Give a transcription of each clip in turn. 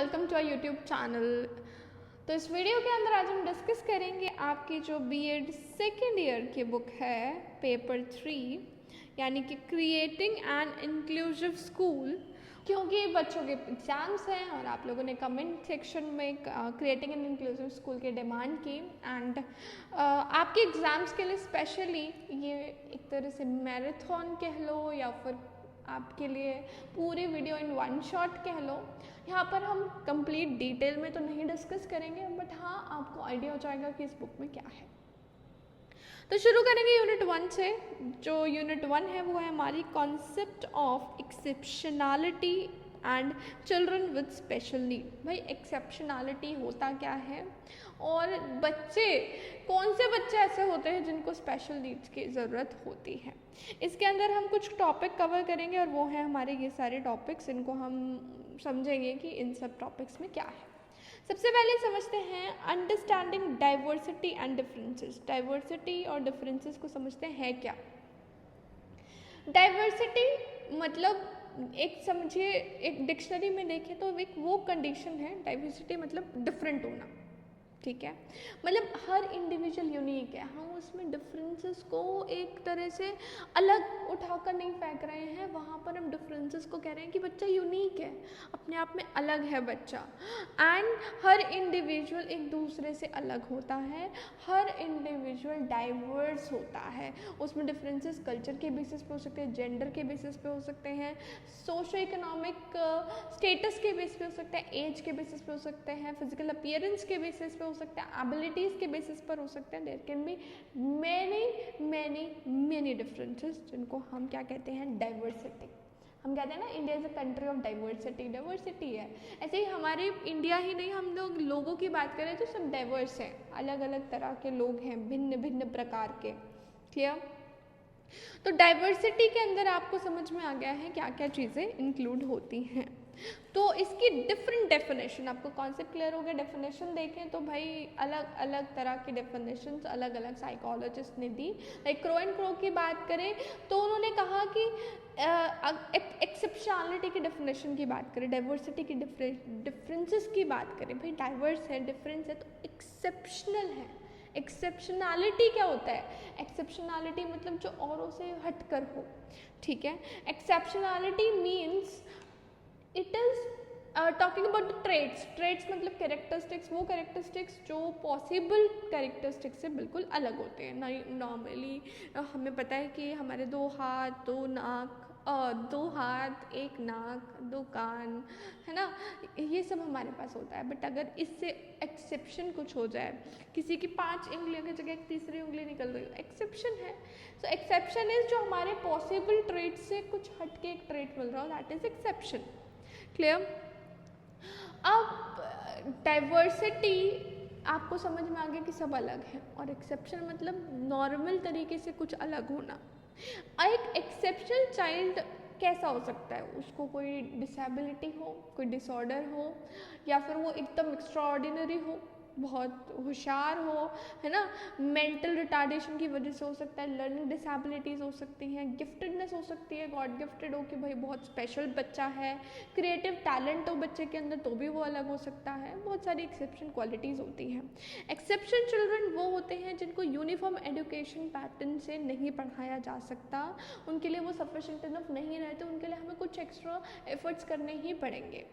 Welcome to our YouTube channel. तो इस video के अंदर आज हम डिस्कस करेंगे आपकी जो बीएड सेकेंड ईयर की बुक है पेपर 3 यानी कि क्रिएटिंग एन इंक्लूसिव स्कूल, क्योंकि बच्चों के एग्ज़ाम्स हैं और आप लोगों ने कमेंट सेक्शन में क्रिएटिंग एन इंक्लूसिव स्कूल की डिमांड की एंड आपके एग्ज़ाम्स के लिए स्पेशली ये एक तरह से मैराथन कह लो या फिर आपके लिए पूरी वीडियो इन वन शॉट कह लो। यहाँ पर हम कंप्लीट डिटेल में तो नहीं डिस्कस करेंगे, बट हाँ आपको आइडिया हो जाएगा कि इस बुक में क्या है। तो शुरू करेंगे यूनिट 1 से। जो यूनिट 1 है वो है हमारी concept of exceptionality and children with special need. भाई एक्सेप्शनैलिटी होता क्या है और बच्चे कौन से बच्चे ऐसे होते हैं जिनको स्पेशल नीड्स की ज़रूरत होती है। इसके अंदर हम कुछ टॉपिक कवर करेंगे और वो हैं हमारे ये सारे टॉपिक्स, इनको हम समझेंगे कि इन सब टॉपिक्स में क्या है। सबसे पहले समझते हैं understanding diversity and differences. Diversity और डिफरेंसेस को समझते हैं क्या। डाइवर्सिटी मतलब एक समझिए, एक डिक्शनरी में देखें तो एक वो कंडीशन है, डाइवर्सिटी मतलब डिफरेंट होना, ठीक है। मतलब हर इंडिविजुअल यूनिक है, हम उसमें डिफरेंसेस को एक तरह से अलग उठाकर नहीं फेंक रहे हैं, वहाँ पर हम डिफरेंसेस को कह रहे हैं कि बच्चा यूनिक है, अपने आप में अलग है बच्चा। एंड हर इंडिविजुअल एक दूसरे से अलग होता है, हर इंडिविजुअल डाइवर्स होता है। उसमें डिफरेंसेस कल्चर के बेसिस पे हो सकते हैं, जेंडर के बेसिस पे हो सकते हैं, सोशो इकोनॉमिक स्टेटस के बेसिस पे हो सकते हैं, एज के बेसिस पे हो सकते हैं, फिजिकल अपीयरेंस के बेसिस पे हो सकते हैं, एबिलिटीज़ के बेसिस पर हो सकते हैं। There can be many differences जिनको हम क्या कहते हैं, डाइवर्सिटी। हम कहते हैं ना India is a country of diversity, diversity है। ऐसे ही हमारे इंडिया ही नहीं, हम लोग लोगों की बात करें तो सब डाइवर्स हैं, अलग अलग तरह के लोग हैं, भिन्न भिन्न प्रकार के। क्लियर। तो डाइवर्सिटी के अंदर आपको समझ में आ गया है क्या क्या चीज़ें इंक्लूड होती हैं। तो इसकी डिफरेंट डेफिनेशन, आपको कॉन्सेप्ट क्लियर हो गया। डेफिनेशन देखें तो भाई अलग अलग तरह की डेफिनेशन अलग अलग साइकोलॉजिस्ट ने दी। लाइक क्रो एंड क्रो की बात करें तो उन्होंने कहा कि एक्सेप्शनलिटी की डेफिनेशन की बात करें, डाइवर्सिटी की डिफरेंसेस की बात करें, भाई डाइवर्स है, डिफरेंस है तो एक्सेप्शनल है। एक्सेप्शनैलिटी क्या होता है? एक्सेप्शनैलिटी मतलब जो औरों से हटकर हो, ठीक है। Exceptionality means it is talking about the traits. Traits मतलब कैरेक्टरिस्टिक्स, वो कैरेक्टरिस्टिक्स जो पॉसिबल कैरेक्टरिस्टिक्स से बिल्कुल अलग होते हैं। नॉर्मली हमें पता है कि हमारे दो हाथ, दो हाथ, एक नाक, दो कान, है ना, ये सब हमारे पास होता है। बट अगर इससे एक्सेप्शन कुछ हो जाए, किसी की 5 उंगलियों की जगह एक तीसरी उंगली निकल रही हो, एक्सेप्शन है। सो एक्सेप्शन इज जो हमारे पॉसिबल ट्रेड से कुछ हटके एक ट्रेड मिल रहा हो, दैट इज एक्सेप्शन। क्लियर। अब डाइवर्सिटी आपको समझ में आ गया कि सब अलग है, और एक्सेप्शन मतलब नॉर्मल तरीके से कुछ अलग होना। एक एक्सेप्शनल चाइल्ड कैसा हो सकता है? उसको कोई डिसेबिलिटी हो, कोई डिसऑर्डर हो, या फिर वो एकदम एक्स्ट्राऑर्डिनरी हो, बहुत होशियार हो, है ना, मेंटल रिटार्डेशन की वजह से हो सकता है, लर्निंग डिसेबिलिटीज़ हो सकती हैं, गिफ्टेडनेस हो सकती है, गॉड गिफ्टेड हो कि भाई बहुत स्पेशल बच्चा है, क्रिएटिव टैलेंट हो बच्चे के अंदर तो भी वो अलग हो सकता है। बहुत सारी एक्सेप्शन क्वालिटीज़ होती हैं। एक्सेप्शन चिल्ड्रन वो होते हैं जिनको यूनिफॉर्म एजुकेशन पैटर्न से नहीं पढ़ाया जा सकता, उनके लिए वो सफिशिएंट इनफ नहीं रहते, उनके लिए हमें कुछ एक्स्ट्रा एफर्ट्स करने ही पड़ेंगे,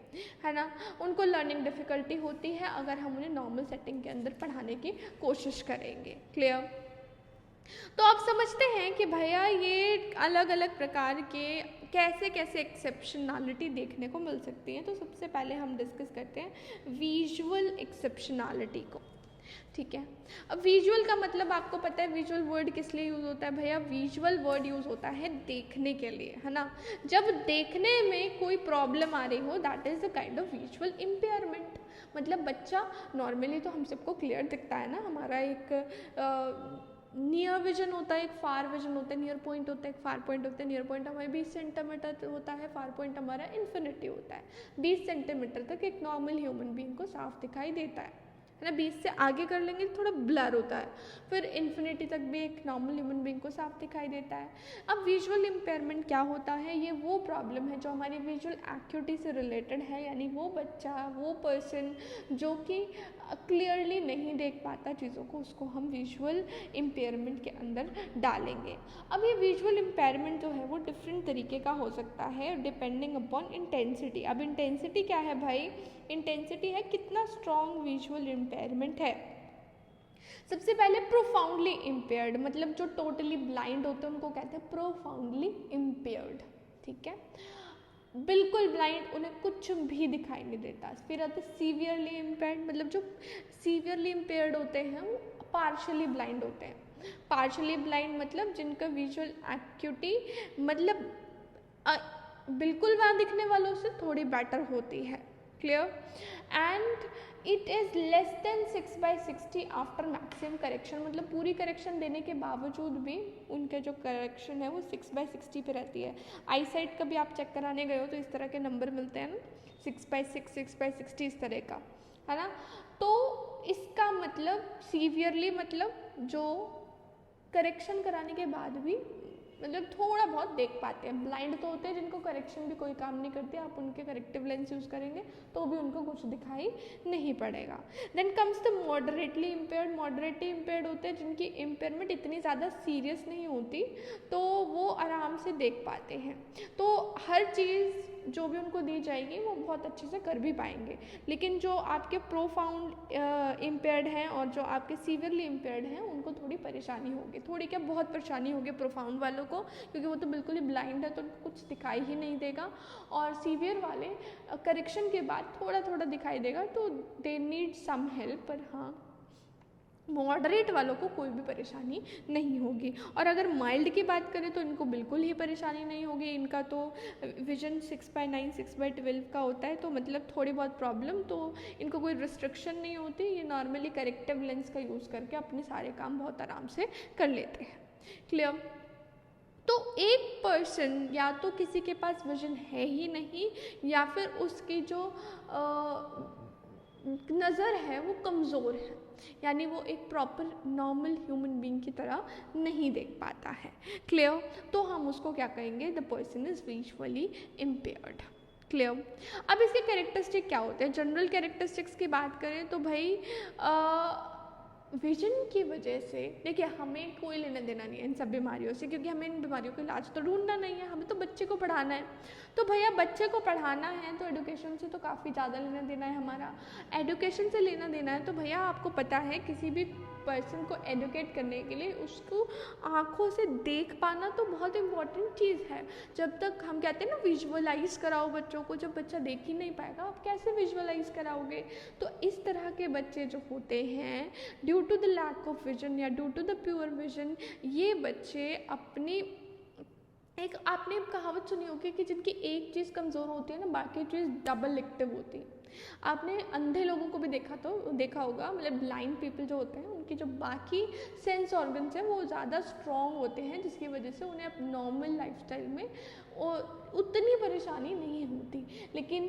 है ना। उनको लर्निंग डिफ़िकल्टी होती है अगर हम उन्हें नॉर्मल सेटिंग के अंदर पढ़ाने की कोशिश करेंगे। क्लियर। तो आप समझते हैं कि भैया ये अलग अलग प्रकार के कैसे कैसे एक्सेप्शनैलिटी देखने को मिल सकती है। तो सबसे पहले हम डिस्कस करते हैं विजुअल एक्सेप्शनैलिटी को, ठीक है। अब विजुअल का मतलब आपको पता है विजुअल वर्ड किस लिए यूज़ होता है भैया? विजुअल वर्ड यूज़ होता है देखने के लिए, है ना। जब देखने में कोई प्रॉब्लम आ रही हो, that is a kind of visual impairment. मतलब बच्चा नॉर्मली तो हम सबको क्लियर दिखता है ना, हमारा एक नियर विजन होता है, एक फार विजन होता है, नियर पॉइंट होता है, एक फार पॉइंट होता है। नियर पॉइंट हमारे 20 सेंटीमीटर होता है, फार पॉइंट हमारा इन्फिनिटी होता है। 20 सेंटीमीटर तक एक नॉर्मल ह्यूमन बीइंग को साफ दिखाई देता है है ना, 20 से आगे कर लेंगे तो थोड़ा ब्लर होता है, फिर इन्फिनिटी तक भी एक नॉर्मल ह्यूमन बीइंग को साफ दिखाई देता है। अब विजुअल इम्पेयरमेंट क्या होता है, ये वो प्रॉब्लम है जो हमारी विजुअल एक्यूटी से रिलेटेड है, यानी वो बच्चा, वो पर्सन जो कि क्लियरली नहीं देख पाता चीज़ों को, उसको हम विजुअल इम्पेयरमेंट के अंदर डालेंगे। अब ये विजुअल इम्पेयरमेंट जो है वो डिफरेंट तरीके का हो सकता है डिपेंडिंग अपॉन इंटेंसिटी। अब इंटेंसिटी क्या है भाई, इंटेंसिटी है कितना स्ट्रॉन्ग विजुअल इम्पेयरमेंट है। सबसे पहले प्रोफाउंडली इम्पेयर्ड, मतलब जो टोटली ब्लाइंड होते हैं उनको कहते हैं प्रोफाउंडली इम्पेयर्ड, ठीक है, बिल्कुल ब्लाइंड, उन्हें कुछ भी दिखाई नहीं देता। फिर आते सीवियरली इम्पेयर्ड, मतलब जो सीवियरली इम्पेयर्ड होते हैं वो पार्शली ब्लाइंड होते हैं। पार्शली ब्लाइंड मतलब जिनका विजुअल एक्यूटी मतलब बिल्कुल वहाँ दिखने वालों से थोड़ी बेटर होती है, clear. And it is less than 6/60 after maximum correction, मतलब पूरी करेक्शन देने के बावजूद भी उनके जो करेक्शन है वो 6/60 पे रहती है। आई साइट का भी आप चेक कराने गए हो तो इस तरह के नंबर मिलते हैं ना, 6/6, 6/60 इस तरह का, है ना। तो इसका मतलब सीवियरली मतलब जो करेक्शन कराने के बाद भी मतलब थोड़ा बहुत देख पाते हैं। ब्लाइंड तो होते हैं जिनको करेक्शन भी कोई काम नहीं करती, आप उनके करेक्टिव लेंस यूज़ करेंगे तो भी उनको कुछ दिखाई नहीं पड़ेगा। Then comes the moderately impaired. Moderately impaired होते हैं जिनकी इम्पेयरमेंट इतनी ज़्यादा सीरियस नहीं होती, तो वो आराम से देख पाते हैं, तो हर चीज़ जो भी उनको दी जाएगी वो बहुत अच्छे से कर भी पाएंगे। लेकिन जो आपके प्रोफाउंड इम्पेयर्ड हैं और जो आपके सीवियरली इम्पेयर्ड हैं उनको थोड़ी परेशानी होगी, थोड़ी क्या बहुत परेशानी होगी प्रोफाउंड वालों को, क्योंकि वो तो बिल्कुल ही ब्लाइंड है तो उनको कुछ दिखाई ही नहीं देगा। और सीवियर वाले करेक्शन के बाद थोड़ा थोड़ा दिखाई देगा, तो दे नीड सम हेल्प। पर हाँ, मॉडरेट वालों को कोई भी परेशानी नहीं होगी। और अगर माइल्ड की बात करें तो इनको बिल्कुल ही परेशानी नहीं होगी। इनका तो विजन 6/9, 6/12 का होता है, तो मतलब थोड़ी बहुत प्रॉब्लम, तो इनको कोई रिस्ट्रिक्शन नहीं होती। ये नॉर्मली करेक्टिव लेंस का यूज़ करके अपने सारे काम बहुत आराम से कर लेते हैं, क्लियर। तो एक पर्सन या तो किसी के पास विजन है ही नहीं, या फिर उसकी जो नज़र है वो कमज़ोर है, यानी वो एक प्रॉपर नॉर्मल ह्यूमन बीइंग की तरह नहीं देख पाता है, क्लियर। तो हम उसको क्या कहेंगे, the person is visually impaired, clear. अब इसके कैरेक्टरिस्टिक क्या होते हैं, जनरल कैरेक्टरिस्टिक्स की बात करें तो भाई विजन की वजह से देखिए हमें कोई लेना देना नहीं है इन सब बीमारियों से, क्योंकि हमें इन बीमारियों का इलाज तो ढूंढना नहीं है, हमें तो बच्चे को पढ़ाना है। तो भैया बच्चे को पढ़ाना है तो एडुकेशन से तो काफ़ी ज़्यादा लेना देना है हमारा। एडुकेशन से लेना देना है तो भैया आपको पता है किसी भी पर्सन को एडुकेट करने के लिए उसको आँखों से देख पाना तो बहुत इम्पॉर्टेंट चीज़ है। जब तक हम कहते हैं ना विजुअलाइज कराओ बच्चों को, जब बच्चा देख ही नहीं पाएगा आप कैसे विजुअलाइज कराओगे। तो इस तरह के बच्चे जो होते हैं due to the lack of vision या due to the poor vision, ये बच्चे अपनी एक आपने कहावत सुनी होगी कि जिनकी एक चीज़ कमज़ोर होती है ना बाकी चीज़ डबल एक्टिव होती है। आपने अंधे लोगों को भी देखा होगा, मतलब ब्लाइंड पीपल जो होते हैं उनकी जो बाकी सेंस ऑर्गन्स हैं वो ज़्यादा स्ट्रॉन्ग होते हैं, जिसकी वजह से उन्हें अब नॉर्मल लाइफस्टाइल में उतनी परेशानी नहीं होती। लेकिन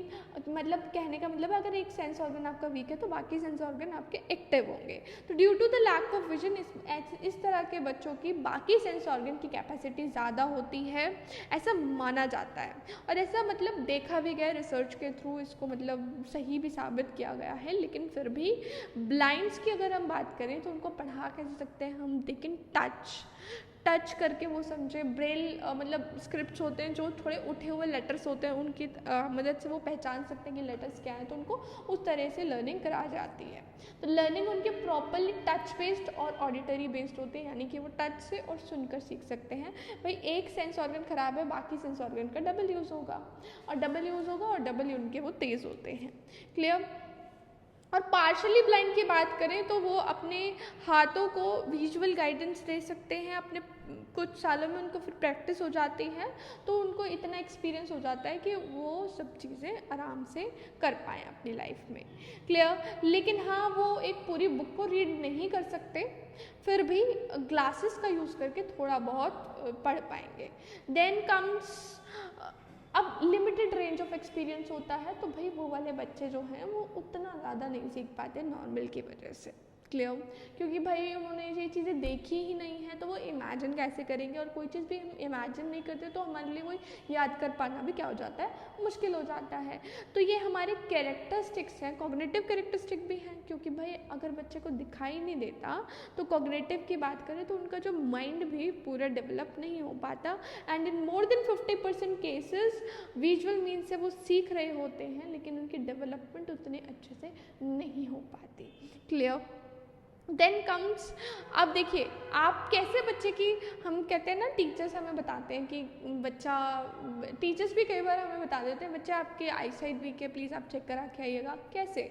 मतलब कहने का मतलब अगर एक सेंस ऑर्गन आपका वीक है तो बाकी सेंस ऑर्गन आपके एक्टिव होंगे। तो due to the lack of vision इस तरह के बच्चों की बाकी सेंस ऑर्गन की कैपेसिटी ज़्यादा होती है, ऐसा माना जाता है। और ऐसा मतलब देखा भी गया रिसर्च के थ्रू, इसको मतलब सही भी साबित किया गया है। लेकिन फिर भी ब्लाइंड्स की अगर हम बात करें तो उनको पढ़ा कैसे सकते हैं हम, दे कैन टच करके वो समझे। ब्रेल मतलब स्क्रिप्ट्स होते हैं जो थोड़े उठे हुए लेटर्स होते हैं, उनकी मदद से वो पहचान सकते हैं कि लेटर्स क्या हैं, तो उनको उस तरह से लर्निंग करा जाती है। तो लर्निंग उनके प्रॉपरली टच बेस्ड और ऑडिटरी बेस्ड होते हैं, यानी कि वो टच से और सुनकर सीख सकते हैं। भाई एक सेंस ऑर्गन खराब है, बाकी सेंस ऑर्गन का डबल यूज़ होगा और डबल उनके वो तेज़ होते हैं, क्लियर। और पार्शली ब्लाइंड की बात करें तो वो अपने हाथों को विजुअल गाइडेंस दे सकते हैं। अपने कुछ सालों में उनको फिर प्रैक्टिस हो जाती है तो उनको इतना एक्सपीरियंस हो जाता है कि वो सब चीज़ें आराम से कर पाएँ अपनी लाइफ में, क्लियर। लेकिन हाँ, वो एक पूरी बुक को रीड नहीं कर सकते, फिर भी ग्लासेस का यूज़ करके थोड़ा बहुत पढ़ पाएंगे। देन कम्स अब लिमिटेड रेंज ऑफ एक्सपीरियंस होता है, तो भाई वो वाले बच्चे जो हैं वो उतना ज़्यादा नहीं सीख पाते नॉर्मल की वजह से। क्लियर? क्योंकि भाई उन्होंने ये चीज़ें देखी ही नहीं है, तो वो इमेजिन कैसे करेंगे, और कोई चीज़ भी हम इमेजिन नहीं करते तो हमारे लिए वो याद कर पाना भी क्या हो जाता है, मुश्किल हो जाता है। तो ये हमारे कैरेक्टरिस्टिक्स हैं, कॉग्निटिव कैरेक्टरिस्टिक भी हैं, क्योंकि भाई अगर बच्चे को दिखाई नहीं देता तो कॉग्निटिव की बात करें तो उनका जो माइंड भी पूरा डेवलप नहीं हो पाता, and in more than 50% cases visual mean से वो सीख रहे होते हैं लेकिन उनकी डेवलपमेंट उतने अच्छे से नहीं हो पाती। क्लियर? देन कम्स, अब देखिए आप कैसे बच्चे की, हम कहते हैं ना टीचर्स हमें बताते हैं कि बच्चा, टीचर्स भी कई बार हमें बता देते हैं बच्चा आपके आई साइड वीक है, प्लीज़ आप चेक करा के आइएगा। कैसे?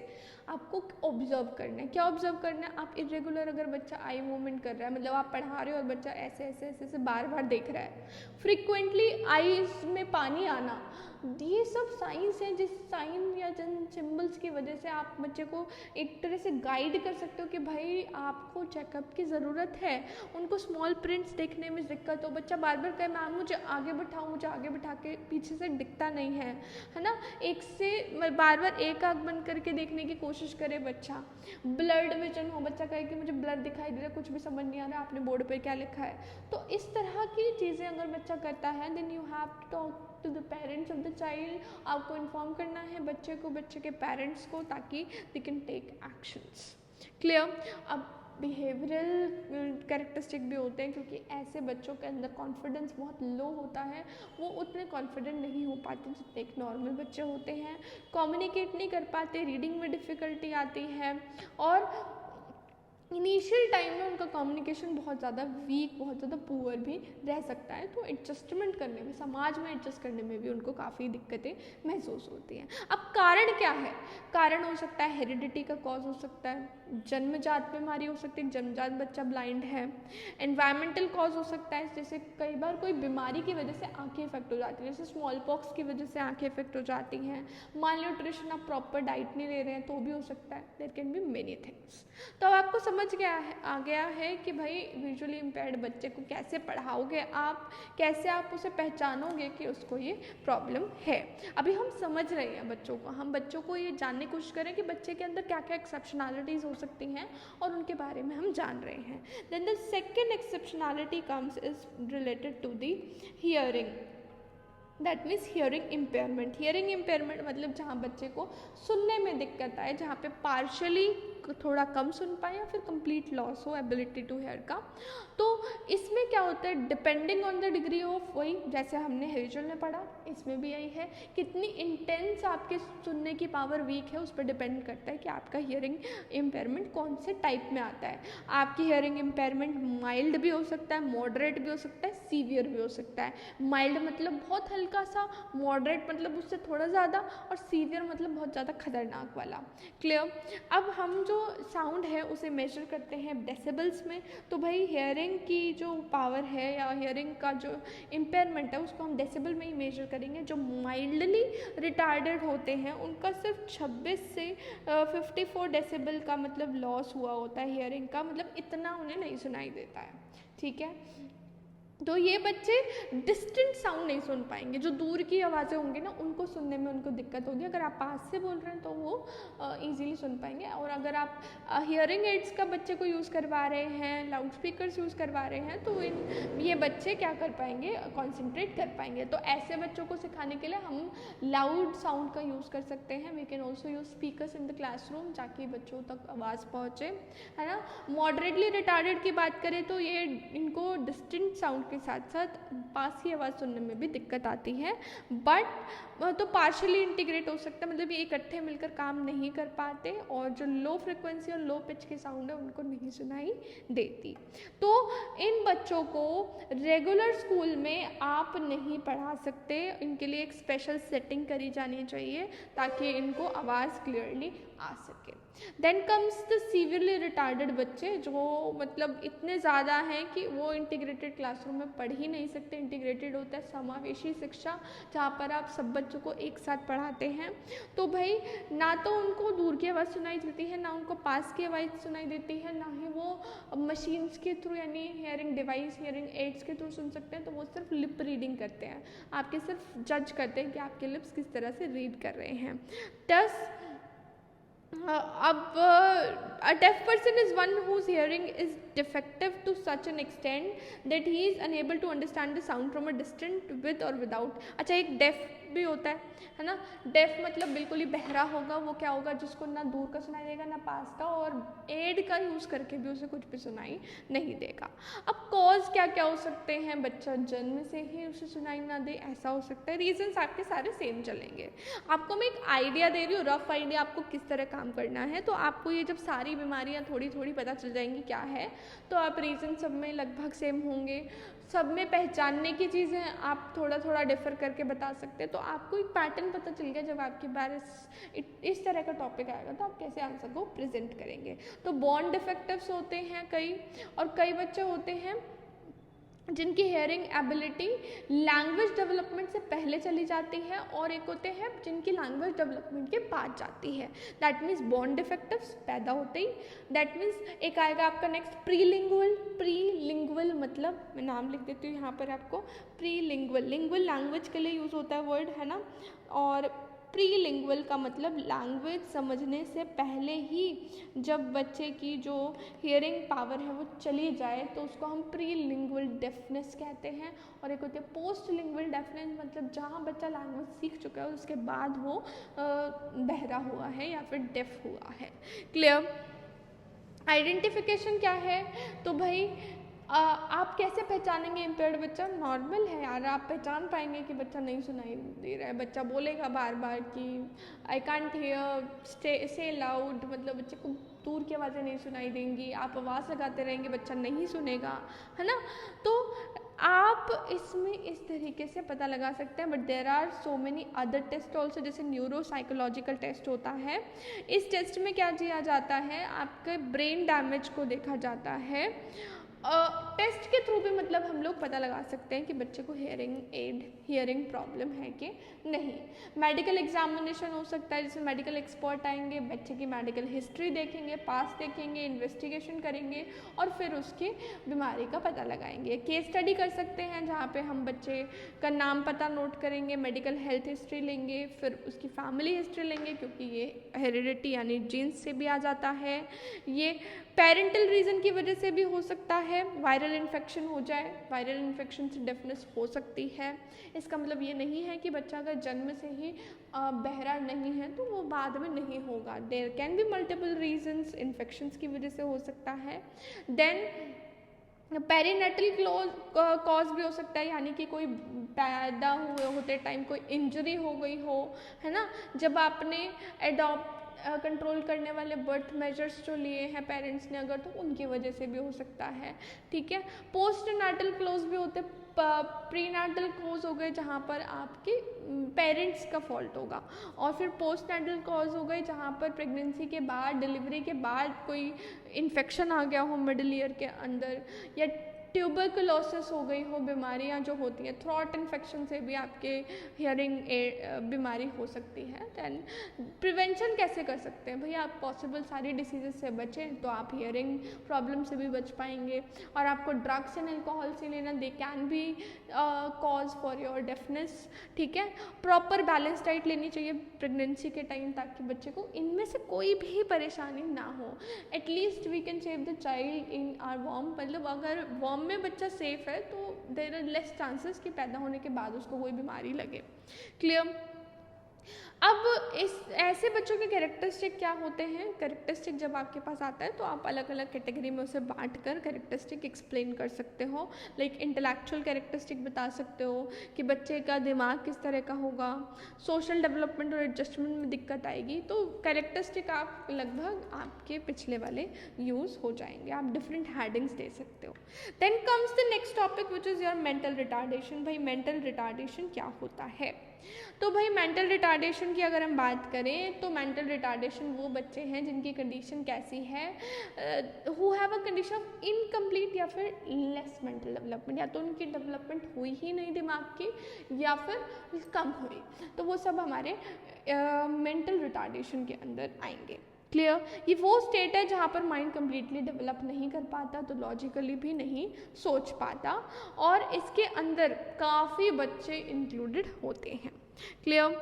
आपको ऑब्जर्व करना है। क्या ऑब्जर्व करना है? आप इरेगुलर अगर बच्चा आई मूवमेंट कर रहा है, मतलब आप पढ़ा रहे हो और बच्चा ऐसे ऐसे ऐसे ऐसे बार बार देख रहा है, फ्रिक्वेंटली आईज में पानी आना, ये सब साइंस है, जिस साइन या जिन सिंबल्स की वजह से आप बच्चे को एक तरह से गाइड कर सकते हो कि भाई आपको चेकअप की ज़रूरत है। उनको स्मॉल प्रिंट्स देखने में दिक्कत हो, बच्चा बार बार कहे मैम मुझे आगे बैठाओ, मुझे आगे बैठा के पीछे से दिखता नहीं है ना, एक से बार बार एक आँख बंद करके देखने की कोशिश करे बच्चा, ब्लर्ड विजन हो, बच्चा कहे कि मुझे ब्लर दिखाई दे रहा है, कुछ भी समझ नहीं आ रहा आपने बोर्ड पर क्या लिखा है। तो इस तरह की चीज़ें अगर बच्चा करता है, then you have to talk to the parents of the child. आपको इन्फॉर्म करना है बच्चे को, बच्चे के पेरेंट्स को, ताकि they can take actions. Clear? अब बिहेवियरल कैरेक्टरिस्टिक भी होते हैं, क्योंकि ऐसे बच्चों के अंदर कॉन्फिडेंस बहुत लो होता है, वो उतने कॉन्फिडेंट नहीं हो पाते जितने एक नॉर्मल बच्चे होते हैं, कम्युनिकेट नहीं कर पाते, रीडिंग में डिफ़िकल्टी आती है, और इनिशियल टाइम में उनका कम्युनिकेशन बहुत ज़्यादा वीक, बहुत ज़्यादा पुअर भी रह सकता है, तो एडजस्टमेंट करने में, समाज में एडजस्ट करने में भी उनको काफ़ी दिक्कतें महसूस होती हैं। अब कारण क्या है? कारण हो सकता है हेरिडिटी का कॉज हो सकता है, जन्मजात बीमारी हो सकती है, जन्मजात बच्चा ब्लाइंड है, एनवायरमेंटल कॉज हो सकता है, जैसे कई बार कोई बीमारी की वजह से आँखें इफेक्ट हो जाती हैं, जैसे स्मॉल पॉक्स की वजह से आँखें इफेक्ट हो जाती हैं, माल न्यूट्रिशन, आप प्रॉपर डाइट नहीं ले रहे हैं तो भी हो सकता है, there can be many things. तो अब आपको समझ आ गया है कि भाई विजुअली इम्पेयर्ड बच्चे को कैसे पढ़ाओगे आप, कैसे आप उसे पहचानोगे कि उसको ये प्रॉब्लम है। अभी हम समझ रहे हैं बच्चों को, हम बच्चों को ये जानने की कोशिश करें कि बच्चे के अंदर क्या क्या एक्सेप्शनैलिटीज़ हो सकती हैं और उनके बारे में हम जान रहे हैं। Then the second exceptionality comes is related to the hearing, that means hearing impairment. Hearing impairment मतलब जहाँ बच्चे को सुनने में दिक्कत आए, जहाँ पे पार्शली थोड़ा कम सुन पाए या फिर कंप्लीट लॉस हो एबिलिटी टू हेयर का। तो इसमें क्या होता है, depending on the degree of, वही जैसे हमने हेरिजल में पढ़ा, इसमें भी यही है, कितनी इंटेंस आपके सुनने की पावर वीक है उस पर डिपेंड करता है कि आपका हियरिंग इम्पेयरमेंट कौन से टाइप में आता है। आपकी हियरिंग इम्पेयरमेंट माइल्ड भी हो सकता है, मॉडरेट भी हो सकता है, सीवियर भी हो सकता है। माइल्ड मतलब बहुत हल्का सा, मॉडरेट मतलब उससे थोड़ा ज़्यादा, और सीवियर मतलब बहुत ज़्यादा खतरनाक वाला। क्लियर? अब हम जो साउंड है उसे मेजर करते हैं डेसिबल्स में, तो भाई हियरिंग की जो पावर है या हियरिंग का जो इम्पेयरमेंट है उसको हम डेसिबल में ही मेजर करेंगे। जो माइल्डली रिटार्डेड होते हैं उनका सिर्फ 26 से 54 डेसिबल का मतलब लॉस हुआ होता है हियरिंग का, मतलब इतना उन्हें नहीं सुनाई देता है। ठीक है, तो ये बच्चे डिस्टेंट साउंड नहीं सुन पाएंगे, जो दूर की आवाज़ें होंगी ना उनको सुनने में उनको दिक्कत होगी। अगर आप पास से बोल रहे हैं तो वो इजीली सुन पाएंगे, और अगर आप हियरिंग एड्स का बच्चे को यूज़ करवा रहे हैं, लाउड स्पीकर्स यूज़ करवा रहे हैं, तो ये बच्चे क्या कर पाएंगे, कॉन्सेंट्रेट कर पाएंगे। तो ऐसे बच्चों को सिखाने के लिए हम लाउड साउंड का यूज़ कर सकते हैं। We can also use speakers in the classroom, ताकि बच्चों तक आवाज़ पहुँचे, है ना। मॉडरेटली रिटार्डेड की बात करें तो ये इनको डिस्टेंट साउंड के साथ साथ पास की आवाज़ सुनने में भी दिक्कत आती है, बट तो पार्शियली इंटीग्रेट हो सकता है, मतलब ये इकट्ठे मिलकर काम नहीं कर पाते, और जो लो फ्रिक्वेंसी और लो पिच की साउंड है उनको नहीं सुनाई देती। तो इन बच्चों को रेगुलर स्कूल में आप नहीं पढ़ा सकते, इनके लिए एक स्पेशल सेटिंग करी जानी चाहिए ताकि इनको आवाज़ क्लियरली आ सके। Then comes the severely retarded बच्चे, जो मतलब इतने ज़्यादा हैं कि वो इंटीग्रेटेड क्लासरूम में पढ़ ही नहीं सकते। इंटीग्रेटेड होता है समावेशी शिक्षा, जहाँ पर आप सब बच्चों बच्चों को एक साथ पढ़ाते हैं तो भाई ना तो उनको दूर की आवाज़ सुनाई देती है, ना उनको पास की आवाज़ सुनाई देती है, ना ही वो मशीन्स के थ्रू यानी हियरिंग डिवाइस, हियरिंग एड्स के थ्रू सुन सकते हैं। तो वो सिर्फ लिप रीडिंग करते हैं, आपके सिर्फ जज करते हैं कि आपके लिप्स किस तरह से रीड कर रहे हैं। दस अब a deaf person is one whose hearing is defective to such an extent that he is unable to understand the sound from a distant with or without। अच्छा, एक deaf भी होता है ना, डेफ मतलब बिल्कुल ही बहरा होगा, वो क्या होगा जिसको ना दूर का सुनाई देगा ना पास का, और एड का यूज़ करके भी उसे कुछ भी सुनाई नहीं देगा। अब कॉज क्या क्या हो सकते हैं, बच्चा जन्म से ही उसे सुनाई ना दे ऐसा हो सकता है, रीजंस आपके सारे सेम चलेंगे। आपको मैं एक आइडिया दे रही हूँ, रफ आइडिया आपको किस तरह काम करना है, तो आपको ये जब सारी बीमारियाँ थोड़ी थोड़ी पता चल जाएंगी क्या है, तो आप रीज़न सब में लगभग सेम होंगे, सब में पहचानने की चीज़ें आप थोड़ा थोड़ा डिफर करके बता सकते हैं। तो आपको एक पैटर्न पता चल गया, जब आपके बारे इस तरह का टॉपिक आएगा तो आप कैसे आंसर को प्रेजेंट करेंगे। तो बॉर्न डिफेक्टिव्स होते हैं कई, और कई बच्चे होते हैं जिनकी हेयरिंग एबिलिटी लैंग्वेज डेवलपमेंट से पहले चली जाती है, और एक होते हैं जिनकी लैंग्वेज डेवलपमेंट के बाद जाती है। दैट मीन्स बॉर्न डिफेक्टिव्स पैदा होते ही, दैट मीन्स एक आएगा आपका नेक्स्ट प्रीलिंगुअल। प्रीलिंगुअल मतलब मैं नाम लिख देती हूँ यहाँ पर आपको, प्रीलिंगुअल, लिंगुअल लैंग्वेज के लिए यूज़ होता है वर्ड, है ना, और प्रीलिंगुअल का मतलब लैंग्वेज समझने से पहले ही जब बच्चे की जो हियरिंग पावर है वो चली जाए तो उसको हम प्रीलिंगुअल डेफनेस कहते हैं। और एक होती है पोस्ट लिंगुअल डेफनेस, मतलब जहाँ बच्चा लैंग्वेज सीख चुका है उसके बाद वो बहरा हुआ है या फिर डेफ हुआ है। क्लियर? आइडेंटिफिकेशन क्या है, तो भाई आप कैसे पहचानेंगे इम्पेयर्ड बच्चा? नॉर्मल है यार, आप पहचान पाएंगे कि बच्चा नहीं सुनाई दे रहा है, बच्चा बोलेगा बार बार कि आई कांट हियर से लाउड, मतलब बच्चे को दूर की आवाज़ें नहीं सुनाई देंगी, आप आवाज़ लगाते रहेंगे बच्चा नहीं सुनेगा, है ना। तो आप इसमें इस तरीके से पता लगा सकते हैं। But there are so many other test also, जैसे न्यूरो साइकोलॉजिकल टेस्ट होता है। इस टेस्ट में क्या किया जाता है, आपके ब्रेन डैमेज को देखा जाता है। टेस्ट के थ्रू भी मतलब हम लोग पता लगा सकते हैं कि बच्चे को हियरिंग प्रॉब्लम है कि नहीं। मेडिकल एग्जामिनेशन हो सकता है, जिसमें मेडिकल एक्सपर्ट आएंगे, बच्चे की मेडिकल हिस्ट्री देखेंगे, पास देखेंगे, इन्वेस्टिगेशन करेंगे और फिर उसकी बीमारी का पता लगाएंगे। केस स्टडी कर सकते हैं जहाँ पे हम बच्चे का नाम पता नोट करेंगे, मेडिकल हेल्थ हिस्ट्री लेंगे, फिर उसकी फैमिली हिस्ट्री लेंगे, क्योंकि ये हेरिडिटी यानी जीन्स से भी आ जाता है। ये पेरेंटल रीज़न की वजह से भी हो सकता है, वायरल इन्फेक्शन हो जाए, वायरल इन्फेक्शन से डेफनेस हो सकती है। इसका मतलब ये नहीं है कि बच्चा अगर जन्म से ही बहरा नहीं है तो वो बाद में नहीं होगा। There can be multiple reasons, infections की वजह से हो सकता है। देन पेरीनेटल कॉज भी हो सकता है, यानी कि कोई पैदा हुए होते टाइम कोई इंजरी हो गई हो, है ना, जब आपने कंट्रोल करने वाले बर्थ मेजर्स जो लिए हैं पेरेंट्स ने अगर, तो उनकी वजह से भी हो सकता है। ठीक है। पोस्ट नाटल क्लोज भी होते, प्री नाटल क्लोज हो गए जहाँ पर आपके पेरेंट्स का फॉल्ट होगा, और फिर पोस्ट नाटल कॉज हो गए जहाँ पर प्रेगनेंसी के बाद, डिलीवरी के बाद कोई इन्फेक्शन आ गया हो मिडिल ईयर के अंदर, या ट्यूबरकुलोसिस हो गई हो, बीमारियां जो होती हैं थ्रॉट इन्फेक्शन से भी आपके हियरिंग बीमारी हो सकती है। दैन प्रिवेंशन कैसे कर सकते हैं भैया, आप पॉसिबल सारी डिसीजेस से बचें तो आप हियरिंग प्रॉब्लम से भी बच पाएंगे। और आपको ड्रग्स एंड अल्कोहल से लेना, they can be cause for your deafness. ठीक है। प्रॉपर बैलेंस डाइट लेनी चाहिए प्रेगनेंसी के टाइम, ताकि बच्चे को इनमें से कोई भी परेशानी ना हो। At least we can save the child in our warm, मतलब अगर वॉर्म में बच्चा सेफ है तो देयर आर लेस चांसेस कि पैदा होने के बाद उसको कोई बीमारी लगे। क्लियर? अब इस ऐसे बच्चों के कैरेक्टरिस्टिक क्या होते हैं? कैरेक्टरिस्टिक जब आपके पास आता है तो आप अलग अलग कैटेगरी में उसे बांट कर कैरेक्टरिस्टिक एक्सप्लेन कर सकते हो। लाइक इंटेलेक्चुअल कैरेक्टरिस्टिक बता सकते हो कि बच्चे का दिमाग किस तरह का होगा, सोशल डेवलपमेंट और एडजस्टमेंट में दिक्कत आएगी, तो कैरेक्टरिस्टिक आप लगभग आपके पिछले वाले यूज़ हो जाएंगे, आप डिफरेंट हेडिंग्स दे सकते हो। Then comes the next topic which is your mental retardation. भाई मेंटल रिटार्डेशन क्या होता है? तो भाई मेंटल रिटार्डेशन की अगर हम बात करें तो मेंटल रिटार्डेशन वो बच्चे हैं जिनकी कंडीशन कैसी है, who have a condition of incomplete या फिर लेस मेंटल डेवलपमेंट, या तो उनकी डेवलपमेंट हुई ही नहीं दिमाग की या फिर कम हुई, तो वो सब हमारे मेंटल रिटार्डेशन के अंदर आएंगे। क्लियर? ये वो स्टेट है जहाँ पर माइंड कम्प्लीटली डेवलप नहीं कर पाता, तो लॉजिकली भी नहीं सोच पाता, और इसके अंदर काफ़ी बच्चे इंक्लूडेड होते हैं। क्लियर?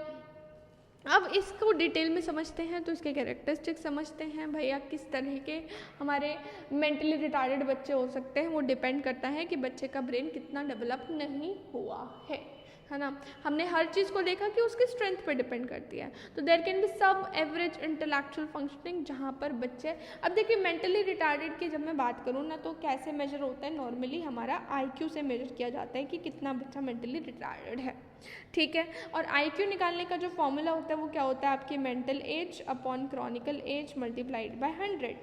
अब इसको डिटेल में समझते हैं तो इसके कैरेक्टरिस्टिक्स समझते हैं। भैया किस तरह के हमारे मेंटली रिटार्डेड बच्चे हो सकते हैं, वो डिपेंड करता है कि बच्चे का ब्रेन कितना डेवलप नहीं हुआ है ना। हमने हर चीज़ को देखा कि उसकी स्ट्रेंथ पे डिपेंड करती है। तो देयर कैन बी सब एवरेज इंटेलेक्चुअल फंक्शनिंग, जहाँ पर बच्चे, अब देखिए मेंटली रिटार्डेड की जब मैं बात करूँ ना, तो कैसे मेजर होता है, नॉर्मली हमारा IQ से मेजर किया जाता है कि कितना बच्चा मेंटली रिटार्डेड है। ठीक है, और IQ निकालने का जो फॉर्मूला होता है वो क्या होता है, आपकी mental age upon chronicle age multiplied by 100।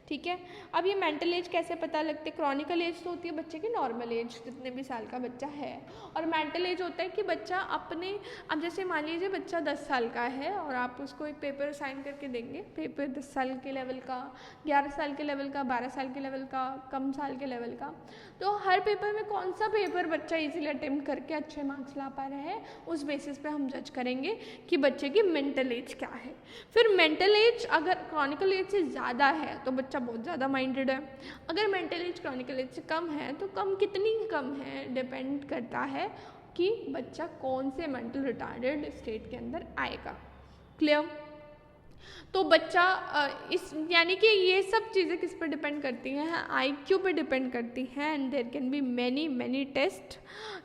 ठीक है, अब ये मेंटल एज कैसे पता लगती है, क्रॉनिकल एज तो होती है बच्चे की नॉर्मल एज, जितने भी साल का बच्चा है, और मेंटल एज होता है कि बच्चा अपने, अब जैसे मान लीजिए बच्चा 10 साल का है और आप उसको एक पेपर साइन करके देंगे, पेपर 10 साल के लेवल का, 11 साल के लेवल का, 12 साल के लेवल का, कम साल के लेवल का, तो हर पेपर में कौन सा पेपर बच्चा इजीली अटेम्प्ट करके अच्छे मार्क्स ला पा रहा है, उस बेसिस पे हम जज करेंगे कि बच्चे की मेंटल एज क्या है। फिर मेंटल एज अगर क्रॉनिकल एज से ज़्यादा है तो बच्चा बहुत ज़्यादा माइंडेड है, अगर मेंटल एज क्रॉनिकल एज से कम है तो कम, कितनी कम है डिपेंड करता है कि बच्चा कौन से मेंटल रिटार्डेड स्टेट के अंदर आएगा। क्लियर? तो बच्चा इस, यानी कि ये सब चीज़ें किस पर डिपेंड करती हैं, IQ पे डिपेंड करती हैं, and there can be many test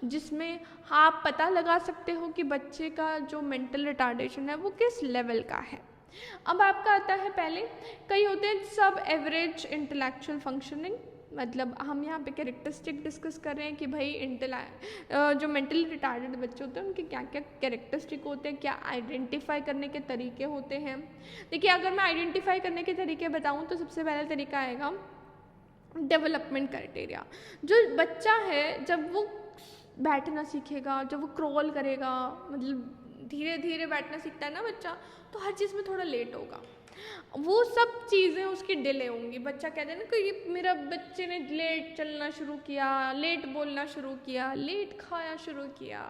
जिसमें आप पता लगा सकते हो कि बच्चे का जो मेंटल रिटार्डेशन है वो किस लेवल का है। अब आपका आता है पहले, कई होते हैं सब एवरेज इंटेलेक्चुअल फंक्शनिंग, मतलब हम यहाँ पे कैरेक्टरिस्टिक डिस्कस कर रहे हैं कि भाई जो मेंटली रिटार्डेड बच्चे होते हैं उनके क्या क्या कैरेक्टरिस्टिक होते हैं, क्या आइडेंटिफाई करने के तरीके होते हैं। देखिए अगर मैं आइडेंटिफाई करने के तरीके बताऊँ तो सबसे पहला तरीका आएगा डेवलपमेंट क्राइटेरिया। जो बच्चा है जब वो बैठना सीखेगा, जब वो क्रॉल करेगा, मतलब धीरे धीरे बैठना सीखता है ना बच्चा, तो हर चीज़ में थोड़ा लेट होगा, वो सब चीज़ें उसकी डिले होंगी। बच्चा कहते हैं ना कि ये मेरा बच्चे ने लेट चलना शुरू किया, लेट बोलना शुरू किया, लेट खाया शुरू किया,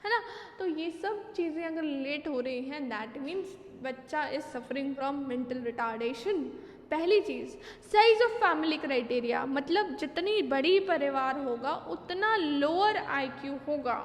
है ना। तो ये सब चीज़ें अगर लेट हो रही हैं, दैट मीन्स बच्चा is suffering from mental retardation. पहली चीज़, साइज ऑफ फैमिली क्राइटेरिया, मतलब जितनी बड़ी परिवार होगा उतना लोअर IQ होगा।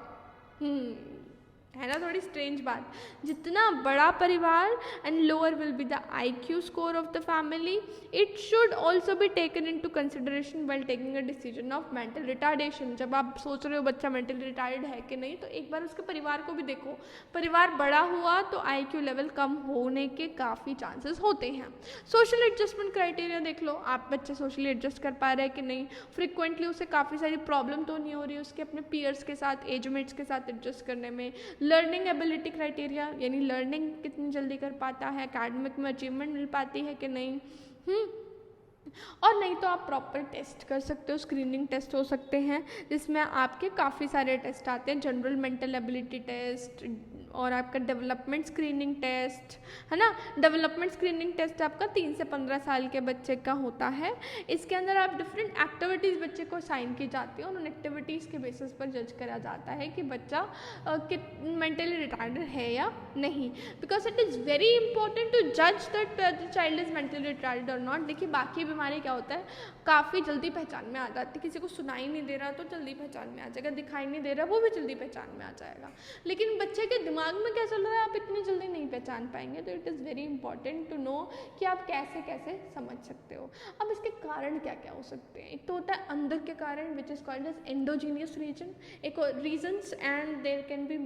है ना, थोड़ी स्ट्रेंज बात, जितना बड़ा परिवार and lower will be the IQ score of the family. It should also be taken in to consideration well taking a decision of mental retardation. जब आप सोच रहे हो बच्चा मेंटली रिटार्ड है कि नहीं, तो एक बार उसके परिवार को भी देखो, परिवार बड़ा हुआ तो IQ लेवल कम होने के काफ़ी चांसेस होते हैं। सोशल एडजस्टमेंट क्राइटेरिया देख लो, आप बच्चे सोशली एडजस्ट कर पा रहे हैं कि नहीं, फ्रिक्वेंटली उसे काफ़ी सारी प्रॉब्लम तो नहीं हो रही उसके अपने पीयर्स के साथ, एजमेट्स के साथ एडजस्ट करने में। लर्निंग एबिलिटी क्राइटेरिया, यानी लर्निंग कितनी जल्दी कर पाता है, एकेडमिक में अचीवमेंट मिल पाती है कि नहीं। और नहीं तो आप प्रॉपर टेस्ट कर सकते हो, स्क्रीनिंग टेस्ट हो सकते हैं जिसमें आपके काफ़ी सारे टेस्ट आते हैं, जनरल मेंटल एबिलिटी टेस्ट और आपका डेवलपमेंट स्क्रीनिंग टेस्ट, है ना। डेवलपमेंट स्क्रीनिंग टेस्ट आपका 3 से 15 साल के बच्चे का होता है। इसके अंदर आप डिफरेंट एक्टिविटीज़ बच्चे को असाइन की जाती है और उन एक्टिविटीज़ के बेसिस पर जज करा जाता है कि बच्चा मेंटली रिटार्डेड है या नहीं, because it is very important to जज that the child is mentally retarded और नॉट। देखिए बाकी बीमारी क्या होता है, काफ़ी जल्दी पहचान में आ जाती है, किसी को सुनाई नहीं दे रहा तो जल्दी पहचान में आ जाएगा, दिखाई नहीं दे रहा वो भी जल्दी पहचान में आ जाएगा, लेकिन बच्चे के दिमाग में क्या चल रहा है आप इतनी जल्दी नहीं पहचान पाएंगे। तो it is very important to know कि आप कैसे कैसे समझ सकते हो। अब इसके कारण क्या क्या हो सकते हैं, एक तो होता है अंदर के कारण which is called as endogenous reason, एक reasons, and there can be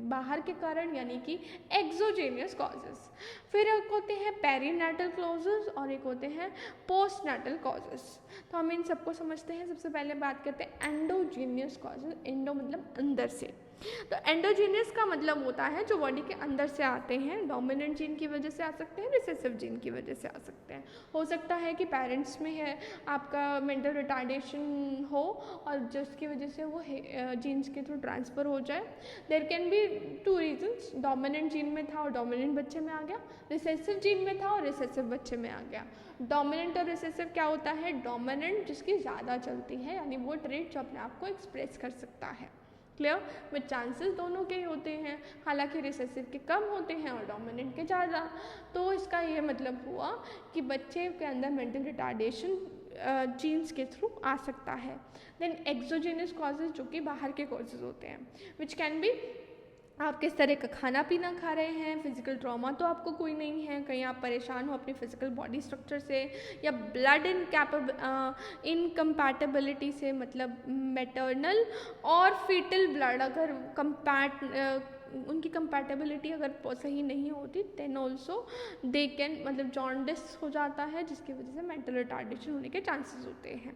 बाहर के कारण यानी कि एक्सोजेनियस कॉजेस। फिर एक होते हैं पेरीनेटल कॉजेस और एक होते हैं पोस्टनेटल कॉजेस। तो हम इन सबको समझते हैं। सबसे पहले बात करते हैं एंडोजीनियस कॉजेस। एंडो मतलब अंदर से, तो एंडोजीनियस का मतलब होता है जो बॉडी के अंदर से आते हैं, डोमिनेंट जीन की वजह से आ सकते हैं, रिसेसिव जीन की वजह से आ सकते हैं। हो सकता है कि पेरेंट्स में है आपका मेंटल रिटार्डेशन हो और जिसकी वजह से वो जीन्स के थ्रू ट्रांसफ़र हो जाए। There can be 2 reasons, dominant gene में था और डोमिनेंट बच्चे में आ गया, रिसेसिव जीन में था और रिसेसिव बच्चे में आ गया। डोमिनेंट और रिसेसिव क्या होता है? डोमिनेंट जिसकी ज़्यादा चलती है, यानी वो ट्रेट जो अपने आप को एक्सप्रेस कर सकता है। क्लियर? विद चांसेस दोनों के ही होते हैं, हालांकि रिसेसिव के कम होते हैं और डोमिनेंट के ज़्यादा। तो इसका ये मतलब हुआ कि बच्चे के अंदर मेंटल रिटार्डेशन जीन्स के थ्रू आ सकता है। देन एक्सोजेनस कॉजेज जो कि बाहर के कॉजेज होते हैं, विच कैन बी आप किस तरह का खाना पीना खा रहे हैं, फिजिकल ट्रॉमा तो आपको कोई नहीं है, कहीं आप परेशान हो अपनी फिजिकल बॉडी स्ट्रक्चर से, या ब्लड इनकम्पैटिबिलिटी से, मतलब मैटरनल और फीटल ब्लड अगर उनकी कंपैटिबिलिटी अगर सही नहीं होती, देन ऑल्सो दे कैन, मतलब जॉन्डिस हो जाता है जिसकी वजह से मेंटल रिटार्डेशन होने के चांसेस होते हैं।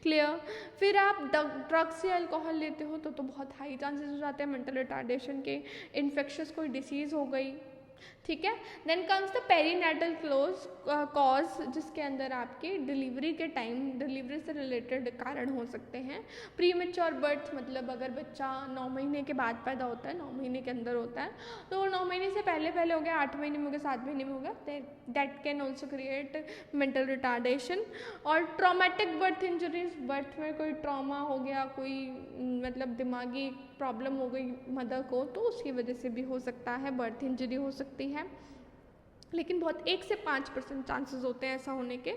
क्लियर? फिर आप ड्रग्स या अल्कोहल लेते हो तो बहुत हाई चांसेस हो जाते हैं मेंटल रिटार्डेशन के। इन्फेक्शस कोई डिसीज़ हो गई, ठीक है। Then comes the perinatal cause, जिसके अंदर आपके डिलीवरी के टाइम, डिलीवरी से रिलेटेड कारण हो सकते हैं। प्रीमेच्योर बर्थ, मतलब अगर बच्चा 9 महीने के बाद पैदा होता है, 9 महीने के अंदर होता है, तो 9 महीने से पहले हो गया, 8 महीने में हो गया, 7 महीने में हो गया, that can also create mental retardation. और ट्रॉमेटिक बर्थ इंजरीज, बर्थ में कोई ट्रॉमा हो गया, कोई मतलब दिमागी प्रॉब्लम हो गई मदर को, तो उसकी वजह से भी हो सकता है, बर्थ इंजरी हो सकती है, लेकिन बहुत 1 से 5% चांसेस होते हैं ऐसा होने के।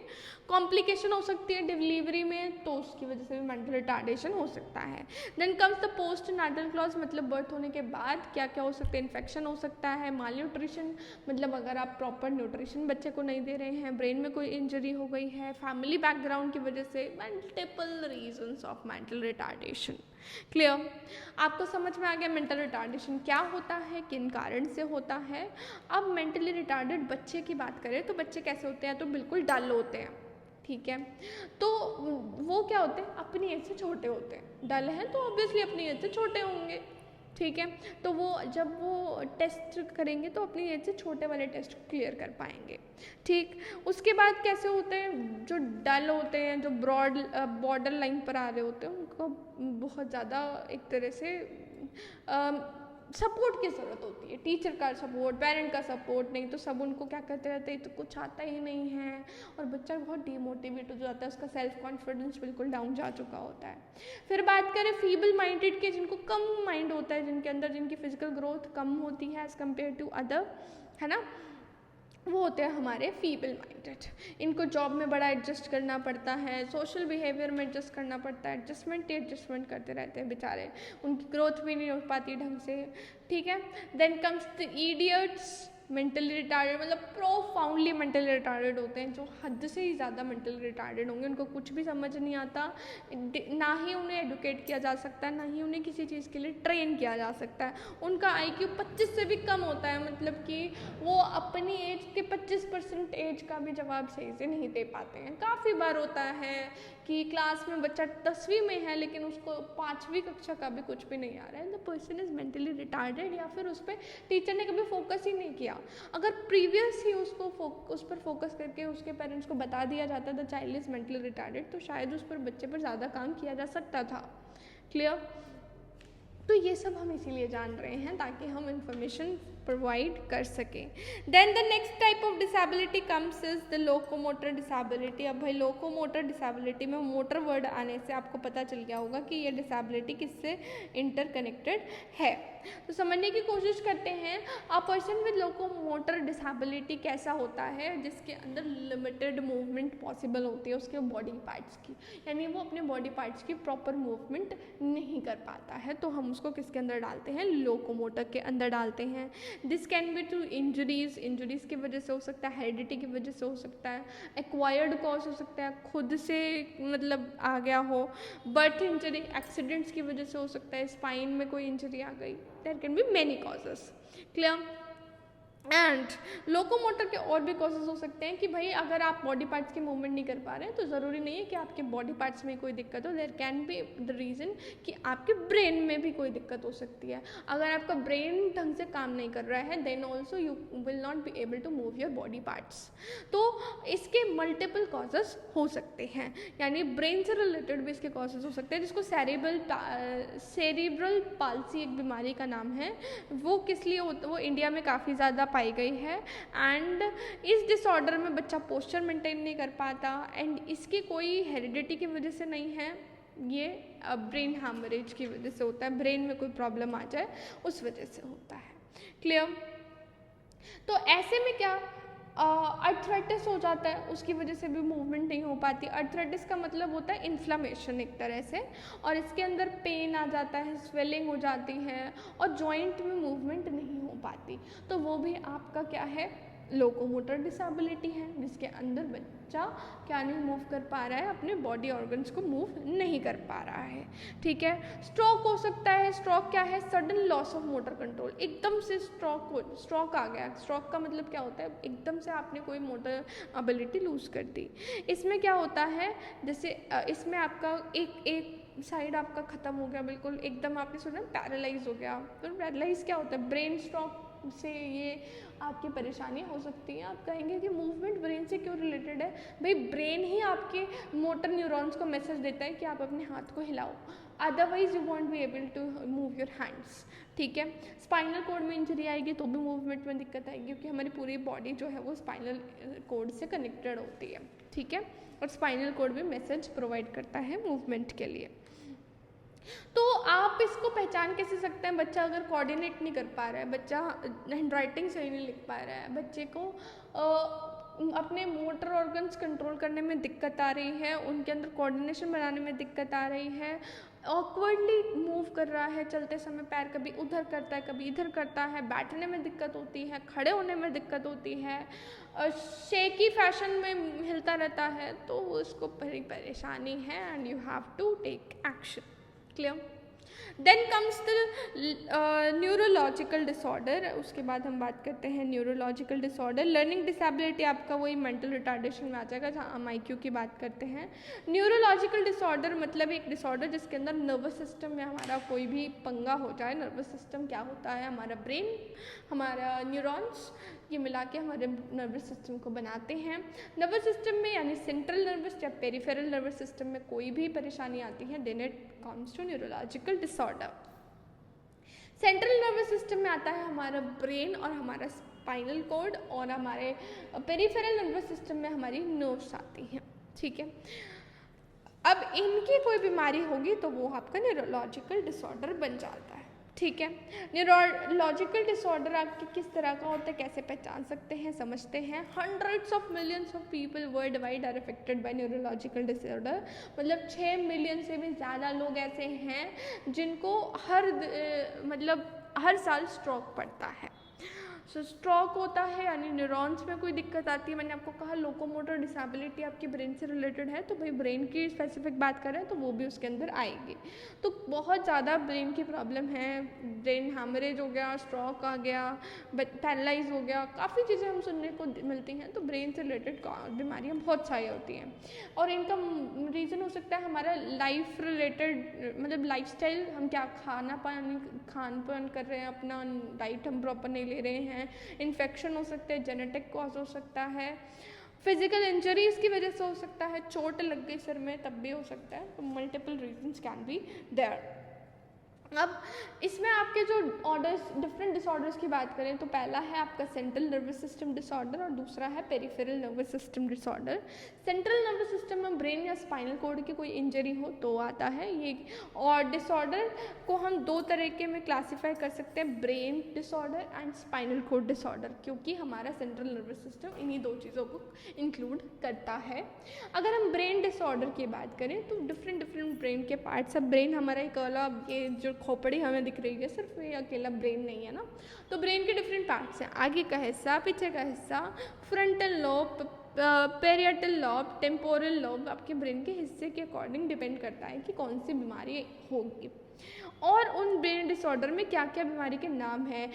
कॉम्प्लिकेशन हो सकती है डिलीवरी में, तो उसकी वजह से भी मेंटल रिटार्डेशन हो सकता है। Then comes the postnatal clause, मतलब बर्थ होने के बाद क्या क्या हो सकता है? इन्फेक्शन हो सकता है, माल न्यूट्रिशन, मतलब अगर आप प्रॉपर न्यूट्रिशन बच्चे को नहीं दे रहे हैं, ब्रेन में कोई इंजरी हो गई है, फैमिली बैकग्राउंड की वजह से, multiple reasons of mental retardation. Clear? आपको समझ में आ गया मेंटल रिटार्डेशन क्या होता है, किन कारण से होता है। अब मेंटली रिटार्डेड बच्चे की बात करें तो बच्चे कैसे होते हैं? तो बिल्कुल डल होते हैं, ठीक है। तो वो क्या होते हैं? अपनी एज से छोटे होते हैं। डल हैं तो ऑब्वियसली अपनी एज से छोटे होंगे, ठीक है। तो वो जब वो टेस्ट करेंगे तो अपनी एज से छोटे वाले टेस्ट को क्लियर कर पाएंगे, ठीक। उसके बाद कैसे होते हैं? जो डल होते हैं, जो बॉर्डर लाइन पर आ रहे होते हैं, उनको बहुत ज़्यादा एक तरह से सपोर्ट की ज़रूरत होती है, टीचर का सपोर्ट, पेरेंट का सपोर्ट। नहीं तो सब उनको क्या कहते रहते हैं, तो कुछ आता ही नहीं है, और बच्चा बहुत डीमोटिवेट हो जाता है, उसका सेल्फ कॉन्फिडेंस बिल्कुल डाउन जा चुका होता है। फिर बात करें फीबल माइंडेड के, जिनको कम माइंड होता है, जिनके अंदर जिनकी फिजिकल ग्रोथ कम होती है एज़ कम्पेयर टू अदर, है ना, वो होते हैं हमारे फीबल माइंडेड। इनको जॉब में बड़ा एडजस्ट करना पड़ता है, सोशल बिहेवियर में एडजस्ट करना पड़ता है, एडजस्टमेंट करते रहते हैं बेचारे, उनकी ग्रोथ भी नहीं हो पाती ढंग से, ठीक है। Then comes the idiots, mentally retarded, मतलब प्रोफाउंडली मेंटली रिटार्डेड होते हैं, जो हद से ही ज़्यादा मेंटली रिटार्डेड होंगे। उनको कुछ भी समझ नहीं आता, ना ही उन्हें एडुकेट किया जा सकता है, ना ही उन्हें किसी चीज़ के लिए ट्रेन किया जा सकता है। उनका IQ 25 से भी कम होता है, मतलब कि वो अपनी एज के 25% एज का भी जवाब सही से नहीं दे पाते हैं। काफ़ी बार होता है कि क्लास में बच्चा 10वीं में है लेकिन उसको 5वीं कक्षा का भी कुछ भी नहीं आ रहा है, the person is mentally retarded, या फिर उस पर टीचर ने कभी फोकस ही नहीं किया। अगर प्रीवियस ही उस पर फोकस करके उसके पेरेंट्स को बता दिया जाता the child is mentally retarded, तो शायद उस पर बच्चे पर ज़्यादा काम किया जा सकता था। क्लियर? तो ये सब हम इसीलिए जान रहे हैं ताकि हम इंफॉर्मेशन प्रोवाइड कर सकें। Then the next type of disability comes is the locomotor disability. अब भाई लोकोमोटर डिसेबिलिटी में मोटर वर्ड आने से आपको पता चल गया होगा कि ये डिसेबिलिटी किससे इंटरकनेक्टेड है। तो समझने की कोशिश करते हैं, a person with locomotor disability कैसा होता है, जिसके अंदर लिमिटेड मूवमेंट पॉसिबल होती है उसके बॉडी पार्ट्स की, यानी वो अपने बॉडी पार्ट्स की प्रॉपर मूवमेंट नहीं कर पाता है, तो हम उसको किसके अंदर डालते हैं? लोकोमोटर के अंदर डालते हैं। This can be to injuries की वजह से हो सकता है, हेरिडिटी की वजह से हो सकता है, एक्वायर्ड कॉज हो सकता है, खुद से मतलब आ गया हो, बर्थ इंजरी, एक्सीडेंट्स की वजह से हो सकता है, स्पाइन में कोई इंजरी आ गई, there can be many causes. Clear? And locomotor के और भी कॉजेज हो सकते हैं कि भाई अगर आप बॉडी पार्ट्स की मूवमेंट नहीं कर पा रहे हैं तो ज़रूरी नहीं है कि आपके बॉडी पार्ट्स में कोई दिक्कत हो। There can be the reason कि आपके ब्रेन में भी कोई दिक्कत हो सकती है। अगर आपका ब्रेन ढंग से काम नहीं कर रहा है then also you will not be able to move your body parts. तो इसके मल्टीपल कॉजेज हो सकते हैं, यानी ब्रेन से रिलेटेड भी इसके कॉजेज हो सकते हैं, जिसको सेरिब्रल पाल्सी एक बीमारी का नाम है। वो किस लिए होता, वो इंडिया में काफ़ी ज़्यादा पाई गई है। एंड इस डिसऑर्डर में बच्चा पोस्चर मेंटेन नहीं कर पाता एंड इसकी कोई हेरिडिटी की वजह से नहीं है, ये ब्रेन हैमरेज की वजह से होता है, ब्रेन में कोई प्रॉब्लम आ जाए उस वजह से होता है। क्लियर? तो ऐसे में क्या अर्थराइटिस हो जाता है, उसकी वजह से भी मूवमेंट नहीं हो पाती। अर्थराइटिस का मतलब होता है इन्फ्लामेशन एक तरह से, और इसके अंदर पेन आ जाता है, स्वेलिंग हो जाती है और जॉइंट में मूवमेंट नहीं हो पाती। तो वो भी आपका क्या है, लोकोमोटर डिसेबिलिटी है, जिसके अंदर बच्चा क्या नहीं मूव कर पा रहा है, अपने बॉडी ऑर्गन्स को मूव नहीं कर पा रहा है। ठीक है। स्ट्रोक हो सकता है। स्ट्रोक क्या है, sudden loss of motor control. एकदम से स्ट्रोक आ गया। स्ट्रोक का मतलब क्या होता है, एकदम से आपने कोई मोटर एबिलिटी लूज कर दी। इसमें क्या होता है, जैसे इसमें आपका एक साइड आपका ख़त्म हो गया, बिल्कुल एकदम आपने सुना पैरालाइज हो गया। तो पैरालाइज क्या होता है, ब्रेन स्ट्रोक से ये आपकी परेशानी हो सकती है। आप कहेंगे कि मूवमेंट ब्रेन से क्यों रिलेटेड है? भाई ब्रेन ही आपके मोटर न्यूरॉन्स को मैसेज देता है कि आप अपने हाथ को हिलाओ, otherwise you won't be able to move your hands. ठीक है। स्पाइनल कोड में इंजरी आएगी तो भी मूवमेंट में दिक्कत आएगी, क्योंकि हमारी पूरी बॉडी जो है वो स्पाइनल कोड से कनेक्टेड होती है। ठीक है। और स्पाइनल कोड भी मैसेज प्रोवाइड करता है मूवमेंट के लिए। तो आप इसको पहचान कैसे सकते हैं, बच्चा अगर कोऑर्डिनेट नहीं कर पा रहा है, बच्चा हैंडराइटिंग सही नहीं लिख पा रहा है, बच्चे को अपने मोटर ऑर्गन्स कंट्रोल करने में दिक्कत आ रही है, उनके अंदर कोऑर्डिनेशन बनाने में दिक्कत आ रही है, ऑकवर्डली मूव कर रहा है, चलते समय पैर कभी उधर करता है कभी इधर करता है, बैठने में दिक्कत होती है, खड़े होने में दिक्कत होती है, शेकी फैशन में हिलता रहता है, तो उसको बड़ी परेशानी है and you have to take action. Clear? Then comes the neurological disorder. उसके बाद हम बात करते हैं न्यूरोलॉजिकल डिसऑर्डर। लर्निंग डिसेबिलिटी आपका वही मेंटल रिटार्डेशन में आ जाएगा, जहाँ हम IQ की बात करते हैं। न्यूरोलॉजिकल डिसऑर्डर मतलब एक डिसऑर्डर जिसके अंदर नर्वस सिस्टम में हमारा कोई भी पंगा हो जाए। नर्वस सिस्टम क्या होता है, हमारा ब्रेन, हमारा न्यूरॉन्स, ये मिला के हमारे नर्वस सिस्टम को बनाते हैं। नर्वस सिस्टम में यानी सेंट्रल नर्वस या पेरिफेरल नर्वस सिस्टम में कोई भी परेशानी आती है, then it comes to neurological disorder. Central nervous system में आता है हमारा ब्रेन और हमारा स्पाइनल कॉर्ड, और हमारे पेरिफेरल नर्वस सिस्टम में हमारी नर्व्स आती हैं। ठीक है। अब इनकी कोई बीमारी होगी तो वो आपका न्यूरोलॉजिकल डिसऑर्डर बन जाता है। ठीक है। न्यूरोलॉजिकल डिसऑर्डर आपके किस तरह का होता है, कैसे पहचान सकते हैं, समझते हैं। Hundreds of millions of people worldwide are affected by neurological disorder. मतलब 6 मिलियन से भी ज़्यादा लोग ऐसे हैं जिनको हर साल स्ट्रोक पड़ता है। सो स्ट्रोक होता है यानी न्यूरॉन्स में कोई दिक्कत आती है। मैंने आपको कहा लोकोमोटर डिसेबिलिटी आपकी ब्रेन से रिलेटेड है, तो भाई ब्रेन की स्पेसिफिक बात करें तो वो भी उसके अंदर आएगी। तो बहुत ज़्यादा ब्रेन की प्रॉब्लम है, ब्रेन हैमरेज हो गया, स्ट्रोक आ गया, पैरालाइज हो गया, काफ़ी चीज़ें हम सुनने को मिलती हैं। तो ब्रेन से रिलेटेड बीमारियाँ बहुत सारी होती हैं, और इनका रीज़न हो सकता है हमारा लाइफ रिलेटेड, मतलब लाइफस्टाइल, हम क्या खान पान कर रहे हैं, अपना डाइट हम प्रॉपर नहीं ले रहे हैं, इन्फेक्शन हो सकते हैं, जेनेटिक कॉज हो सकता है, फिजिकल इंजरीज की वजह से हो सकता है, चोट लग गई सिर में तब भी हो सकता है। तो multiple reasons can be there. अब इसमें आपके जो ऑर्डर्स, डिफरेंट डिसऑर्डर्स की बात करें तो पहला है आपका सेंट्रल नर्वस सिस्टम डिसऑर्डर और दूसरा है peripheral nervous system disorder. Central nervous system में ब्रेन या स्पाइनल कोड की कोई इंजरी हो तो आता है ये। और डिसऑर्डर को हम 2 तरीके में क्लासीफाई कर सकते हैं, brain disorder and spinal cord disorder, क्योंकि हमारा सेंट्रल नर्वस सिस्टम इन्हीं 2 चीज़ों को इंक्लूड करता है। अगर हम ब्रेन डिसऑर्डर की बात करें तो डिफरेंट ब्रेन के पार्ट्स। अब ब्रेन हमारा एक अलग, ये जो खोपड़ी हमें दिख रही है सिर्फ ये अकेला ब्रेन नहीं है ना, तो ब्रेन के डिफरेंट पार्ट्स हैं। आगे का हिस्सा, पीछे का हिस्सा, frontal lobe, parietal lobe, temporal lobe, आपके ब्रेन के हिस्से के अकॉर्डिंग डिपेंड करता है कि कौन सी बीमारी होगी। और उन ब्रेन डिसऑर्डर में क्या क्या बीमारी के नाम हैं,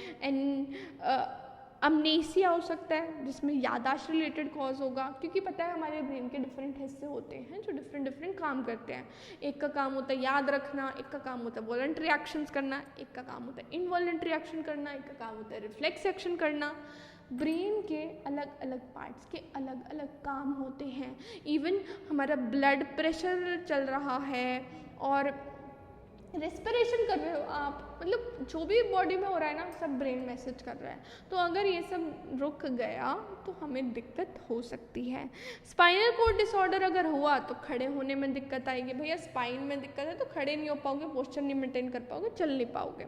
अमनेसिया हो सकता है जिसमें याददाश्त रिलेटेड कॉज होगा, क्योंकि पता है हमारे ब्रेन के डिफरेंट हिस्से होते हैं जो डिफरेंट डिफरेंट काम करते हैं। एक का काम होता है याद रखना, एक का काम होता है वॉलंटरी एक्शंस करना, एक का काम होता है इनवॉलंटरी एक्शन करना, एक का काम होता है रिफ्लेक्स एक्शन करना। ब्रेन के अलग अलग पार्ट्स के अलग अलग काम होते हैं। इवन हमारा ब्लड प्रेशर चल रहा है और रेस्पिरेशन कर रहे हो आप, मतलब जो भी बॉडी में हो रहा है ना सब ब्रेन मैसेज कर रहा है। तो अगर ये सब रुक गया तो हमें दिक्कत हो सकती है। स्पाइनल कोर्ड डिसऑर्डर अगर हुआ तो खड़े होने में दिक्कत आएगी। भैया स्पाइन में दिक्कत है तो खड़े नहीं हो पाओगे, पोस्चर नहीं मेंटेन कर पाओगे, चल नहीं पाओगे।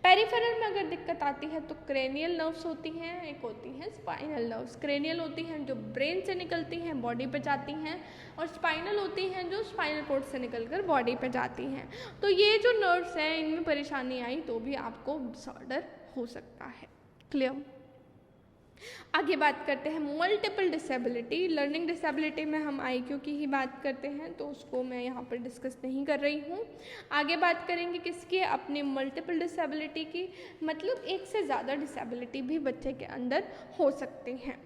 पेरिफेरल में अगर दिक्कत आती है तो क्रेनियल नर्व्स होती हैं, एक होती हैं स्पाइनल नर्व्स। क्रेनियल होती हैं जो ब्रेन से निकलती हैं बॉडी पे जाती हैं, और स्पाइनल होती हैं जो स्पाइनल कोर्ड से निकलकर बॉडी पे जाती हैं। तो ये जो नर्व्स हैं इनमें परेशानी आई तो भी आपको डिसऑर्डर हो सकता है। क्लियर? आगे बात करते हैं मल्टीपल डिसेबिलिटी। लर्निंग डिसेबिलिटी में हम आईक्यू की ही बात करते हैं तो उसको मैं यहाँ पर डिस्कस नहीं कर रही हूँ। आगे बात करेंगे किसकी? अपनी मल्टीपल डिसेबिलिटी की, मतलब एक से ज़्यादा डिसेबिलिटी भी बच्चे के अंदर हो सकती हैं।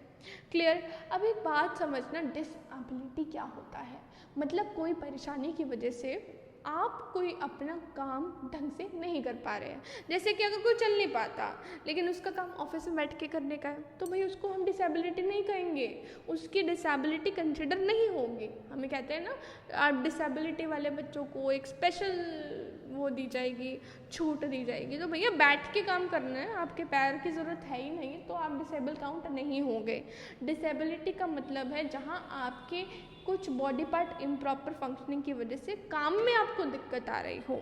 क्लियर? अब एक बात समझना, डिसेबिलिटी क्या होता है? मतलब कोई परेशानी की वजह से आप कोई अपना काम ढंग से नहीं कर पा रहे हैं। जैसे कि अगर कोई चल नहीं पाता लेकिन उसका काम ऑफिस में बैठ के करने का है तो भाई उसको हम डिसेबिलिटी नहीं कहेंगे, उसकी डिसेबिलिटी कंसिडर नहीं होगी। हमें कहते हैं ना, आप डिसेबिलिटी वाले बच्चों को एक स्पेशल वो दी जाएगी, छूट दी जाएगी। तो भैया बैठ के काम करना है, आपके पैर की ज़रूरत है ही नहीं तो आप डिसेबल काउंट नहीं होंगे। डिसेबिलिटी का मतलब है जहाँ आपके कुछ बॉडी पार्ट इम्प्रॉपर फंक्शनिंग की वजह से काम में आपको दिक्कत आ रही हो।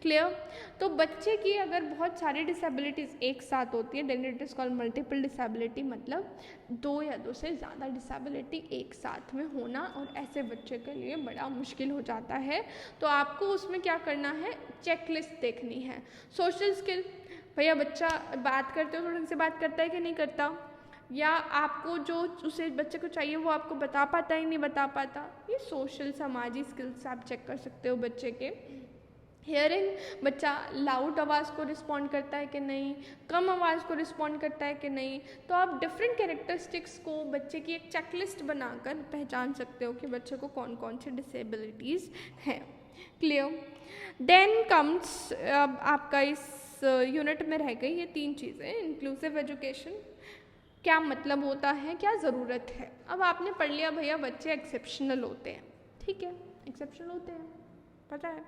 क्लियर? तो बच्चे की अगर बहुत सारी डिसेबिलिटीज़ एक साथ होती है then it is called multiple disability, मतलब दो या दो से ज़्यादा डिसेबिलिटी एक साथ में होना, और ऐसे बच्चे के लिए बड़ा मुश्किल हो जाता है। तो आपको उसमें क्या करना है, चेकलिस्ट देखनी है। सोशल स्किल, भैया बच्चा बात करते हो तो ढंग से बात करता है कि नहीं करता, या आपको जो उसे बच्चे को चाहिए वो आपको बता पाता है नहीं बता पाता। ये सोशल सामाजिक स्किल्स आप चेक कर सकते हो बच्चे के। हियरिंग, बच्चा लाउड आवाज़ को रिस्पॉन्ड करता है कि नहीं, कम आवाज़ को रिस्पॉन्ड करता है कि नहीं। तो आप डिफरेंट कैरेक्टरिस्टिक्स को बच्चे की एक चेकलिस्ट बनाकर पहचान सकते हो कि बच्चे को कौन कौन सी डिसेबिलिटीज़ हैं। क्लियर? देन कम्स, अब आपका इस यूनिट में रह गई ये तीन चीज़ें। इंक्लूसिव एजुकेशन क्या मतलब होता है, क्या ज़रूरत है। अब आपने पढ़ लिया भैया बच्चे एक्सेप्शनल होते हैं, ठीक है, एक्सेप्शनल होते हैं, पता है।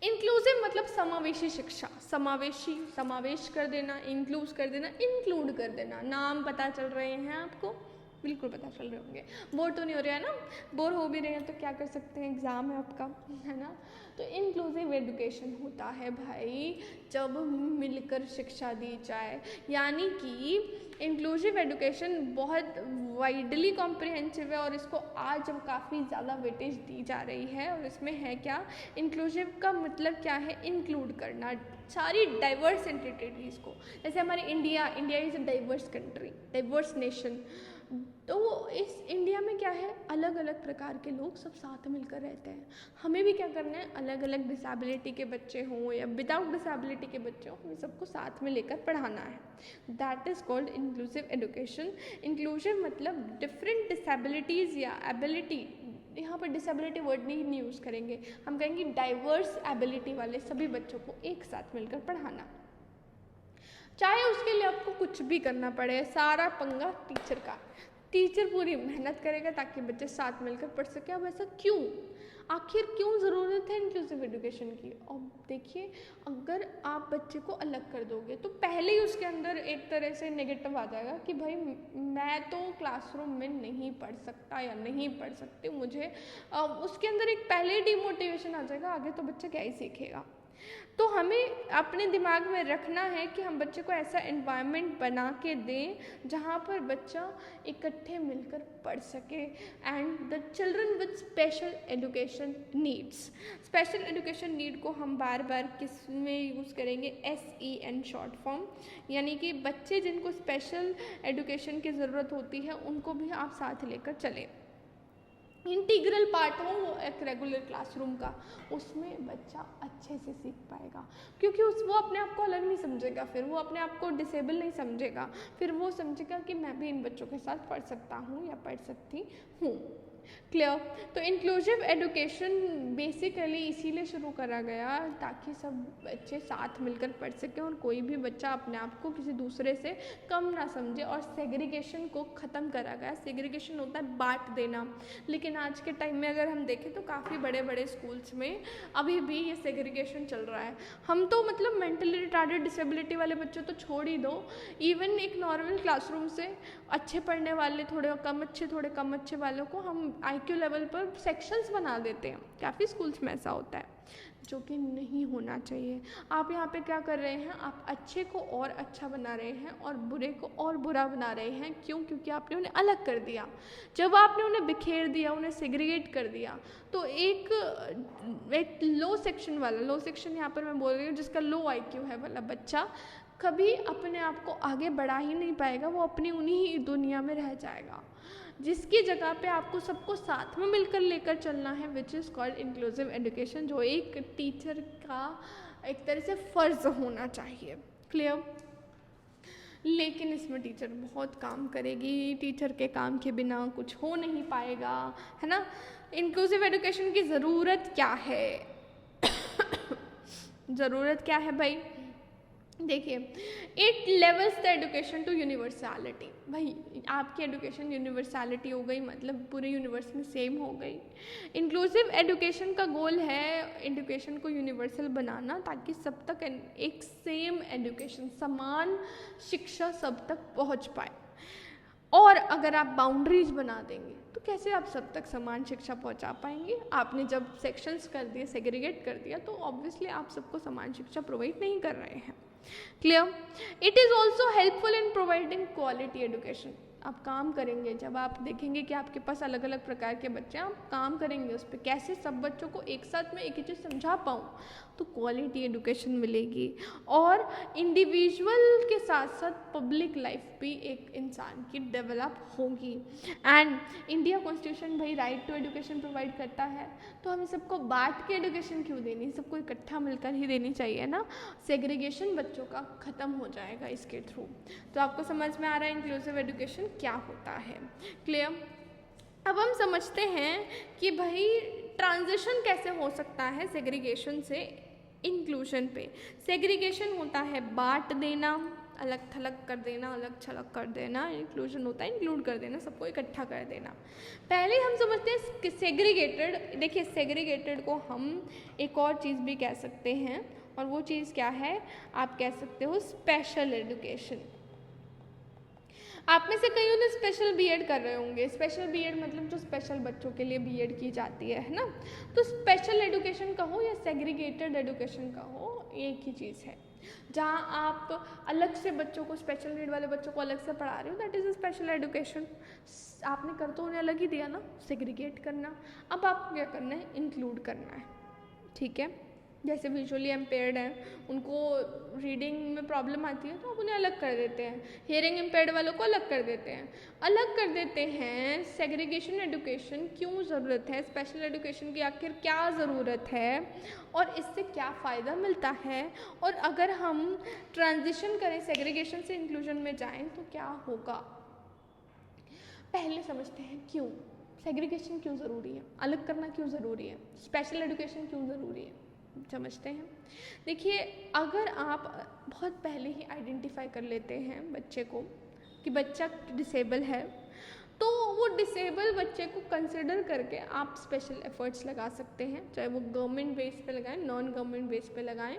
इंक्लूसिव मतलब समावेशी शिक्षा, समावेश कर देना, इंक्लूड कर देना, इंक्लूड कर देना। नाम पता चल रहे हैं आपको, बिल्कुल पता चल रहे होंगे। बोर तो नहीं हो रहा है ना? बोर हो भी रहे हैं तो क्या कर सकते हैं, एग्ज़ाम है आपका, है ना। तो इंक्लूसिव एजुकेशन होता है भाई जब मिलकर शिक्षा दी जाए, यानी कि इंक्लूसिव एजुकेशन बहुत वाइडली कॉम्प्रिहेंसिव है और इसको आज काफ़ी ज़्यादा वेटेज दी जा रही है। और इसमें है क्या, इंक्लूसिव का मतलब क्या है, इंक्लूड करना सारी डाइवर्स एंटिटीज़ को। जैसे हमारे India is a diverse country, diverse nation. तो इस इंडिया में क्या है, अलग अलग प्रकार के लोग सब साथ मिलकर रहते हैं। हमें भी क्या करना है, अलग अलग डिसेबिलिटी के बच्चे हों या विदाउट डिसेबिलिटी के बच्चे हों, हमें सबको साथ में लेकर पढ़ाना है। That is called inclusive education. Inclusive मतलब डिफरेंट डिसेबिलिटीज़ या एबिलिटी, यहाँ पर डिसेबिलिटी वर्ड नहीं यूज़ करेंगे, हम कहेंगे डाइवर्स एबिलिटी वाले सभी बच्चों को एक साथ मिलकर पढ़ाना, चाहे उसके लिए आपको कुछ भी करना पड़े। सारा पंगा टीचर का, टीचर पूरी मेहनत करेगा ताकि बच्चे साथ मिलकर पढ़ सके। अब ऐसा क्यों, आखिर क्यों ज़रूरत है इंक्लूसिव एजुकेशन की? और देखिए, अगर आप बच्चे को अलग कर दोगे तो पहले ही उसके अंदर एक तरह से नेगेटिव आ जाएगा कि भाई मैं तो क्लासरूम में नहीं पढ़ सकता या नहीं पढ़ सकती, मुझे उसके अंदर एक पहले डिमोटिवेशन आ जाएगा, आगे तो बच्चा क्या ही सीखेगा। तो हमें अपने दिमाग में रखना है कि हम बच्चे को ऐसा एनवायरनमेंट बना के दें जहाँ पर बच्चा इकट्ठे मिलकर पढ़ सके। And the children with special education needs, special education need को हम बार बार किस में यूज़ करेंगे, SEN शॉर्ट फॉर्म, यानी कि बच्चे जिनको स्पेशल एजुकेशन की ज़रूरत होती है उनको भी आप साथ लेकर चलें। इंटीग्रल पार्ट हो वो एक रेगुलर क्लासरूम का, उसमें बच्चा अच्छे से सीख पाएगा, क्योंकि वो अपने आप को अलग नहीं समझेगा, फिर वो अपने आप को डिसेबल नहीं समझेगा, फिर वो समझेगा कि मैं भी इन बच्चों के साथ पढ़ सकता हूँ या पढ़ सकती हूँ। क्लियर? तो इंक्लूसिव एजुकेशन बेसिकली इसीलिए शुरू करा गया ताकि सब बच्चे साथ मिलकर पढ़ सकें और कोई भी बच्चा अपने आप को किसी दूसरे से कम ना समझे, और सेग्रीगेशन को ख़त्म करा गया। सेग्रीगेशन होता है बांट देना, लेकिन आज के टाइम में अगर हम देखें तो काफ़ी बड़े बड़े स्कूल्स में अभी भी ये सेग्रीगेशन चल रहा है। हम तो मतलब मेंटली रिटार्डेड डिसेबिलिटी वाले बच्चों तो छोड़ ही दो, इवन एक नॉर्मल क्लासरूम से अच्छे पढ़ने वाले थोड़े कम अच्छे वालों को हम IQ लेवल पर सेक्शंस बना देते हैं। काफ़ी स्कूल्स में ऐसा होता है, जो कि नहीं होना चाहिए। आप यहाँ पे क्या कर रहे हैं, आप अच्छे को और अच्छा बना रहे हैं और बुरे को और बुरा बना रहे हैं। क्यों? क्योंकि आपने उन्हें अलग कर दिया। जब आपने उन्हें बिखेर दिया, उन्हें सेग्रीगेट कर दिया, तो एक लो सेक्शन यहाँ पर मैं बोल रही हूँ जिसका लो IQ है वाला बच्चा कभी अपने आप को आगे बढ़ा ही नहीं पाएगा, वो अपनी उन्हीं ही दुनिया में रह जाएगा। जिसकी जगह पे आपको सबको साथ में मिलकर लेकर चलना है, विच इज़ कॉल्ड इंक्लूसिव एजुकेशन, जो एक टीचर का एक तरह से फ़र्ज होना चाहिए। क्लियर? लेकिन इसमें टीचर बहुत काम करेगी, टीचर के काम के बिना कुछ हो नहीं पाएगा, है ना। इंक्लूसिव एजुकेशन की ज़रूरत क्या है? ज़रूरत क्या है भाई? देखिए, it levels the education to universality. भाई आपकी एजुकेशन यूनिवर्सैलिटी हो गई, मतलब पूरे यूनिवर्स में सेम हो गई। इंक्लूसिव एजुकेशन का गोल है एजुकेशन को यूनिवर्सल बनाना, ताकि सब तक एक सेम एजुकेशन, समान शिक्षा सब तक पहुंच पाए। और अगर आप बाउंड्रीज बना देंगे तो कैसे आप सब तक समान शिक्षा पहुंचा पाएंगे? आपने जब सेक्शंस कर दिए, सेग्रीगेट कर दिया, तो ऑब्वियसली आप सबको समान शिक्षा प्रोवाइड नहीं कर रहे हैं। Clear? It is also helpful in providing quality education. आप काम करेंगे, जब आप देखेंगे कि आपके पास अलग अलग प्रकार के बच्चे हैं, आप काम करेंगे उस पर कैसे सब बच्चों को एक साथ में एक ही चीज़ समझा पाऊँ, तो क्वालिटी एजुकेशन मिलेगी। और इंडिविजुअल के साथ साथ पब्लिक लाइफ भी एक इंसान की डेवलप होगी। एंड इंडिया कॉन्स्टिट्यूशन भाई राइट टू एजुकेशन प्रोवाइड करता है, तो हमें सबको बांट के एजुकेशन क्यों देनी, सबको इकट्ठा मिलकर ही देनी चाहिए ना। सेग्रीगेशन बच्चों का ख़त्म हो जाएगा इसके थ्रू। तो आपको समझ में आ रहा है इंक्लूसिव एजुकेशन क्या होता है। क्लियर? अब हम समझते हैं कि भाई ट्रांजिशन कैसे हो सकता है सेग्रीगेशन से इंक्लूजन पे। सेग्रीगेशन होता है बांट देना, अलग थलग कर देना, अलग छलग कर देना। इंक्लूजन होता है इंक्लूड कर देना, सबको इकट्ठा कर देना। पहले हम समझते हैं सेग्रीगेटेड। देखिए, सेग्रीगेटेड को हम एक और चीज़ भी कह सकते हैं, और वो चीज़ क्या है, आप कह सकते हो स्पेशल एजुकेशन। आप में से कईयों ने स्पेशल बीएड कर रहे होंगे। स्पेशल बीएड मतलब जो स्पेशल बच्चों के लिए बीएड की जाती है ना। तो स्पेशल एजुकेशन कहो या सेग्रीगेटेड एजुकेशन कहो, एक ही चीज़ है। जहाँ आप अलग से बच्चों को, स्पेशल नीड वाले बच्चों को अलग से पढ़ा रहे हो, दैट इज़ स्पेशल एजुकेशन। आपने कर तो उन्हें अलग ही दिया ना, सेग्रीगेट करना। अब आपको क्या करना है, इंक्लूड करना है। ठीक है? जैसे विजुअली एम्पेयर्ड हैं, उनको रीडिंग में प्रॉब्लम आती है, तो आप उन्हें अलग कर देते हैं। हियरिंग इम्पेयर्ड वालों को अलग कर देते हैं, सेग्रीगेशन एजुकेशन क्यों ज़रूरत है, स्पेशल एजुकेशन की आखिर क्या ज़रूरत है, और इससे क्या फ़ायदा मिलता है, और अगर हम ट्रांजिशन करें, सेग्रीगेशन से इंक्लूजन में जाएं, तो क्या होगा। पहले समझते हैं क्यों सेग्रीगेशन क्यों ज़रूरी है, अलग करना क्यों ज़रूरी है, स्पेशल एजुकेशन क्यों ज़रूरी है, समझते हैं। देखिए, अगर आप बहुत पहले ही आइडेंटिफाई कर लेते हैं बच्चे को कि बच्चा डिसेबल है, तो वो डिसेबल बच्चे को कंसिडर करके आप स्पेशल एफर्ट्स लगा सकते हैं, चाहे वो गवर्नमेंट बेस पे लगाएं, नॉन गवर्नमेंट बेस पे लगाएं,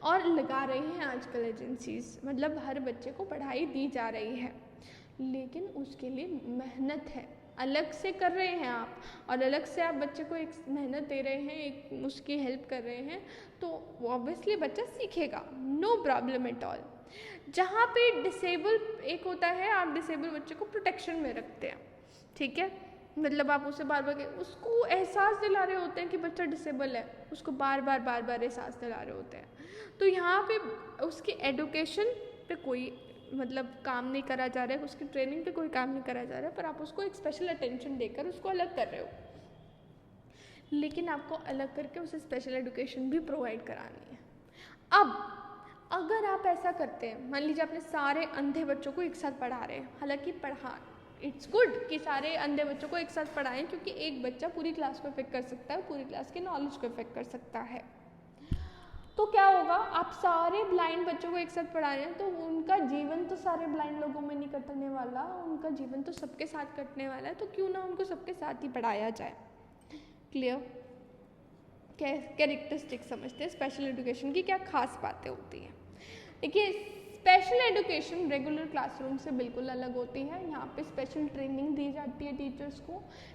और लगा रही हैं आजकल एजेंसीज, मतलब हर बच्चे को पढ़ाई दी जा रही है, लेकिन उसके लिए मेहनत है। अलग से कर रहे हैं आप, और अलग से आप बच्चे को एक मेहनत दे रहे हैं, एक उसकी हेल्प कर रहे हैं, तो ऑब्वियसली बच्चा सीखेगा, नो प्रॉब्लम एट ऑल। जहाँ पे डिसेबल एक होता है, आप डिसेबल बच्चे को प्रोटेक्शन में रखते हैं, ठीक है, मतलब आप उसे बार बार उसको एहसास दिला रहे होते हैं कि बच्चा डिसेबल है, उसको बार बार एहसास दिला रहे होते हैं। तो यहाँ पे उसकी एडुकेशन पे कोई मतलब काम नहीं करा जा रहा है, उसकी ट्रेनिंग पे कोई काम नहीं करा जा रहा है, पर आप उसको एक स्पेशल अटेंशन देकर उसको अलग कर रहे हो, लेकिन आपको अलग करके उसे स्पेशल एजुकेशन भी प्रोवाइड करानी है। अब अगर आप ऐसा करते हैं, मान लीजिए आपने सारे अंधे बच्चों को एक साथ पढ़ा रहे हैं, हालांकि इट्स गुड कि सारे अंधे बच्चों को एक साथ पढ़ाएं, क्योंकि एक बच्चा पूरी क्लास को इफेक्ट कर सकता है, पूरी क्लास के नॉलेज को इफेक्ट कर सकता है। तो क्या होगा, आप सारे ब्लाइंड बच्चों को एक साथ पढ़ा रहे हैं तो उनका जीवन तो सारे ब्लाइंड लोगों में नहीं कटने वाला, उनका जीवन तो सबके साथ कटने वाला है, तो क्यों ना उनको सबके साथ ही पढ़ाया जाए। क्लियर? कैरेक्टरिस्टिक समझते हैं स्पेशल एजुकेशन की, क्या खास बातें होती हैं। देखिए, स्पेशल एजुकेशन रेगुलर क्लासरूम से बिल्कुल अलग होती है। यहाँ पे स्पेशल ट्रेनिंग दी जाती है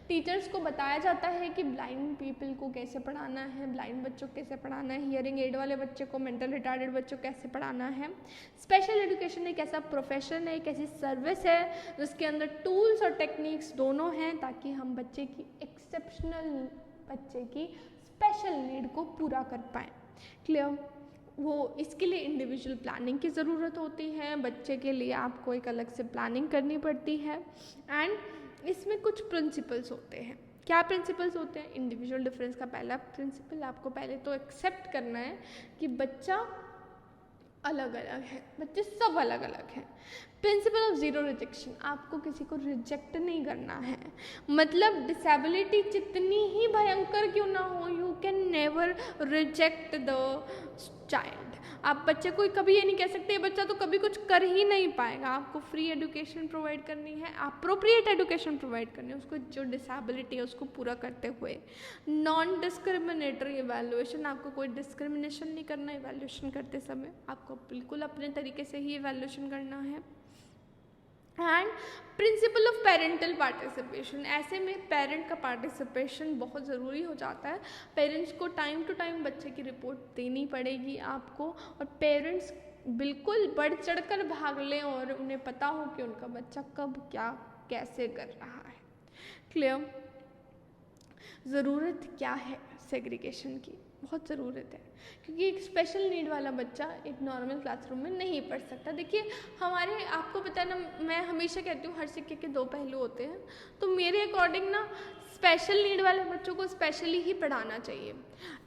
टीचर्स को बताया जाता है कि ब्लाइंड पीपल को कैसे पढ़ाना है, ब्लाइंड बच्चों को कैसे पढ़ाना है, हियरिंग एड वाले बच्चे को, मेंटल रिटार्डेड बच्चों को कैसे पढ़ाना है। स्पेशल एजुकेशन एक ऐसा प्रोफेशन है, एक ऐसी सर्विस है जिसके अंदर टूल्स और टेक्निक्स दोनों हैं, ताकि हम बच्चे की स्पेशल नीड को पूरा कर पाएँ। क्लियर? वो इसके लिए इंडिविजुअल प्लानिंग की ज़रूरत होती है, बच्चे के लिए आपको एक अलग से प्लानिंग करनी पड़ती है। एंड इसमें कुछ प्रिंसिपल्स होते हैं। क्या प्रिंसिपल्स होते हैं? इंडिविजुअल डिफरेंस का पहला प्रिंसिपल, आपको पहले तो एक्सेप्ट करना है कि बच्चा अलग अलग है, बच्चे सब अलग अलग हैं। प्रिंसिपल ऑफ ज़ीरो रिजेक्शन, आपको किसी को रिजेक्ट नहीं करना है। मतलब डिसेबिलिटी जितनी ही भयंकर क्यों ना हो, you can never reject the child. आप बच्चे को कभी ये नहीं कह सकते ये बच्चा तो कभी कुछ कर ही नहीं पाएगा। आपको फ्री एजुकेशन प्रोवाइड करनी है, अप्रोप्रिएट एजुकेशन प्रोवाइड करनी है, उसको जो डिसेबिलिटी है उसको पूरा करते हुए। नॉन डिस्क्रिमिनेटरी इवैल्यूएशन, आपको कोई डिस्क्रिमिनेशन नहीं करना इवैल्यूएशन करते समय, आपको बिल्कुल अपने तरीके से ही इवैल्यूएशन करना है। And principle of parental participation, ऐसे में पेरेंट का पार्टिसिपेशन बहुत ज़रूरी हो जाता है। पेरेंट्स को टाइम टू टाइम बच्चे की रिपोर्ट देनी पड़ेगी आपको, और पेरेंट्स बिल्कुल बढ़ चढ़कर भाग लें और उन्हें पता हो कि उनका बच्चा कब क्या कैसे कर रहा है। क्लियर? ज़रूरत क्या है सेग्रीगेशन की? बहुत ज़रूरत है, क्योंकि एक स्पेशल नीड वाला बच्चा एक नॉर्मल क्लासरूम में नहीं पढ़ सकता। देखिए, हमारे आपको पता है ना, मैं हमेशा कहती हूँ हर सिक्के के दो पहलू होते हैं। तो मेरे अकॉर्डिंग ना स्पेशल नीड वाले बच्चों को स्पेशली ही पढ़ाना चाहिए।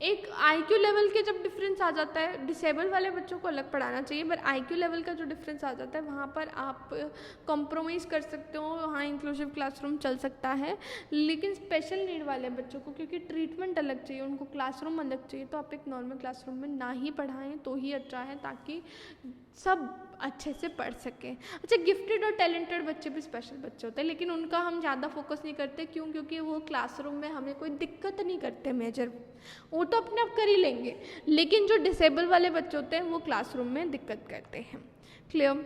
एक आईक्यू लेवल के जब डिफरेंस आ जाता है, डिसेबल वाले बच्चों को अलग पढ़ाना चाहिए, पर आईक्यू लेवल का जो डिफरेंस आ जाता है वहाँ पर आप कॉम्प्रोमाइज़ कर सकते हो, वहाँ इंक्लूसिव क्लासरूम चल सकता है। लेकिन स्पेशल नीड वाले बच्चों को क्योंकि ट्रीटमेंट अलग चाहिए, उनको क्लासरूम अलग चाहिए, तो आप एक नॉर्मल क्लासरूम में ना ही पढ़ाएं तो ही अच्छा है, ताकि सब अच्छे से पढ़ सकें। अच्छा, गिफ्टेड और टैलेंटेड बच्चे भी स्पेशल बच्चे होते हैं, लेकिन उनका हम ज़्यादा फोकस नहीं करते। क्यों? क्योंकि वो क्लासरूम में हमें कोई दिक्कत नहीं करते मेजर, वो तो अपने आप कर ही लेंगे। लेकिन जो डिसेबल वाले बच्चे होते हैं वो क्लासरूम में दिक्कत करते हैं। क्लियर?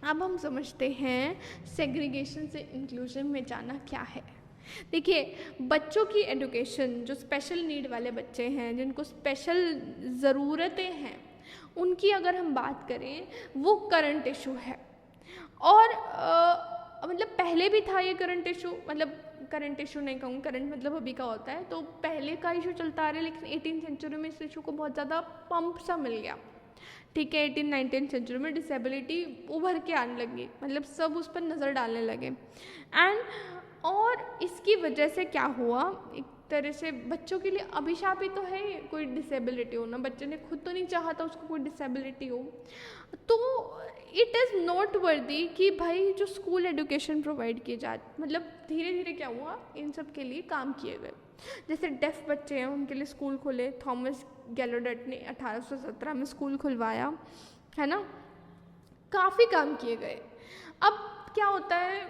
अब हम समझते हैं सेग्रीगेशन से इंक्लूजन में जाना क्या है। देखिए, बच्चों की एजुकेशन, जो स्पेशल नीड वाले बच्चे हैं, जिनको स्पेशल ज़रूरतें हैं, उनकी अगर हम बात करें, वो करंट इशू है। और मतलब पहले भी था ये करंट इशू, मतलब करंट इशू नहीं कहूँ, करंट मतलब अभी का होता है, तो पहले का इशू चलता आ रहा है, लेकिन 18th सेंचुरी में इस इशू को बहुत ज़्यादा पंप सा मिल गया। ठीक है, 18-19 सेंचुरी में डिसेबिलिटी उभर के आने लगी, मतलब सब उस पर नज़र डालने लगे। और इसकी वजह से क्या हुआ, एक तरह से बच्चों के लिए अभिशाप ही तो है कोई डिसेबिलिटी होना। बच्चे ने खुद तो नहीं चाहा था उसको कोई डिसेबिलिटी हो। तो इट इज़ नॉट वर्दी कि भाई जो स्कूल एजुकेशन प्रोवाइड किए जाए, मतलब धीरे धीरे क्या हुआ, इन सब के लिए काम किए गए। जैसे डेफ बच्चे हैं उनके लिए स्कूल खोले, थॉमस गैलोडेट ने 1817 में स्कूल खुलवाया, है ना, काफ़ी काम किए गए। अब क्या होता है,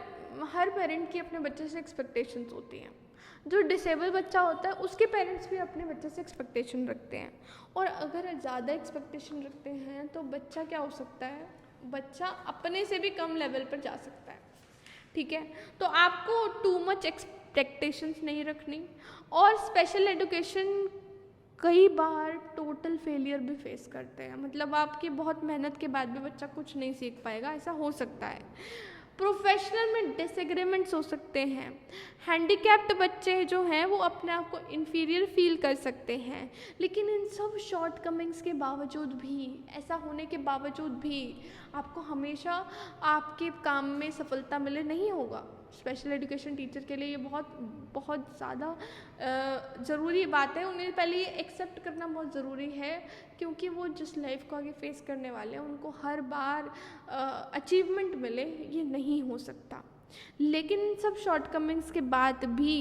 हर पेरेंट की अपने बच्चे से एक्सपेक्टेशंस होती हैं। जो डिसेबल बच्चा होता है उसके पेरेंट्स भी अपने बच्चे से एक्सपेक्टेशन रखते हैं, और अगर ज़्यादा एक्सपेक्टेशन रखते हैं तो बच्चा क्या हो सकता है, बच्चा अपने से भी कम लेवल पर जा सकता है। ठीक है, तो आपको टू मच एक्सपेक्टेशंस नहीं रखनी। और स्पेशल एजुकेशन कई बार टोटल फेलियर भी फेस करते हैं, मतलब आपकी बहुत मेहनत के बाद भी बच्चा कुछ नहीं सीख पाएगा, ऐसा हो सकता है। प्रोफेशनल में डिसएग्रीमेंट्स हो सकते हैं, हैंडीकैप्ड बच्चे जो हैं वो अपने आप को इन्फीरियर फील कर सकते हैं। लेकिन इन सब शॉर्टकमिंग्स के बावजूद भी, ऐसा होने के बावजूद भी आपको हमेशा आपके काम में सफलता मिले नहीं होगा। स्पेशल एजुकेशन टीचर के लिए ये बहुत ज़्यादा ज़रूरी बात है। उन्हें पहले ये एक्सेप्ट करना बहुत ज़रूरी है, क्योंकि वो जिस लाइफ को आगे फेस करने वाले हैं उनको हर बार अचीवमेंट मिले ये नहीं हो सकता। लेकिन इन सब शॉर्टकमिंग्स के बाद भी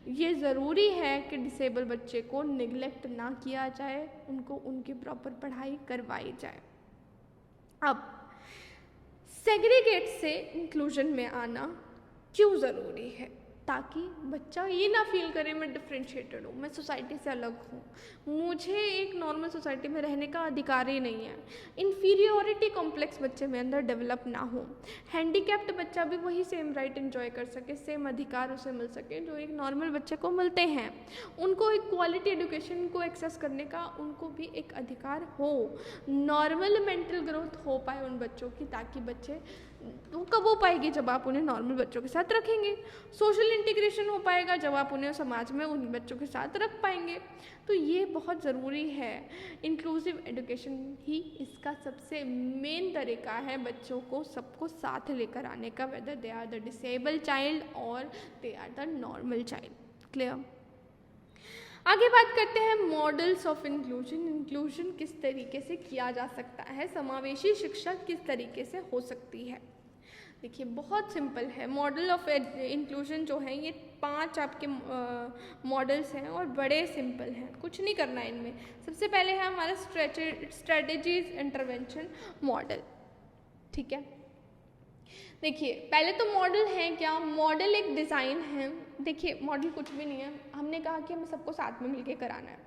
ये ज़रूरी है कि डिसेबल बच्चे को निगलेक्ट ना किया जाए, उनको उनकी प्रॉपर पढ़ाई करवाई जाए। अब सेग्रीगेट से इंक्लूजन में आना क्यों ज़रूरी है? ताकि बच्चा ये ना फील करे मैं डिफ्रेंशिएटेड हूँ, मैं सोसाइटी से अलग हूँ, मुझे एक नॉर्मल सोसाइटी में रहने का अधिकार ही नहीं है। इन्फीरियोरिटी कॉम्प्लेक्स बच्चे में अंदर डेवलप ना हो। हैंडीकैप्ड बच्चा भी वही सेम राइट एंजॉय कर सके, सेम अधिकार उसे मिल सके जो एक नॉर्मल बच्चे को मिलते हैं। उनको एक क्वालिटी एजुकेशन को एक्सेस करने का उनको भी एक अधिकार हो। नॉर्मल मेंटल ग्रोथ हो पाए उन बच्चों की, ताकि बच्चे वो कब हो पाएगी जब आप उन्हें नॉर्मल बच्चों के साथ रखेंगे। सोशल इंटीग्रेशन हो पाएगा जब आप उन्हें समाज में उन बच्चों के साथ रख पाएंगे। तो ये बहुत ज़रूरी है। इंक्लूसिव एजुकेशन ही इसका सबसे मेन तरीका है बच्चों को सबको साथ लेकर आने का, whether they are the disable child और they are the normal child. Clear? आगे बात करते हैं मॉडल्स ऑफ इंक्लूजन। इंक्लूजन किस तरीके से किया जा सकता है, समावेशी शिक्षा किस तरीके से हो सकती है। देखिए बहुत सिंपल है। मॉडल ऑफ इंक्लूजन जो है ये 5 आपके मॉडल्स हैं और बड़े सिंपल हैं, कुछ नहीं करना है इनमें। सबसे पहले है हमारा स्ट्रेटजीज इंटरवेंशन मॉडल। ठीक है, देखिए पहले तो मॉडल है क्या? मॉडल एक डिज़ाइन है। देखिए मॉडल कुछ भी नहीं है, हमने कहा कि हमें सबको साथ में मिलके कराना है।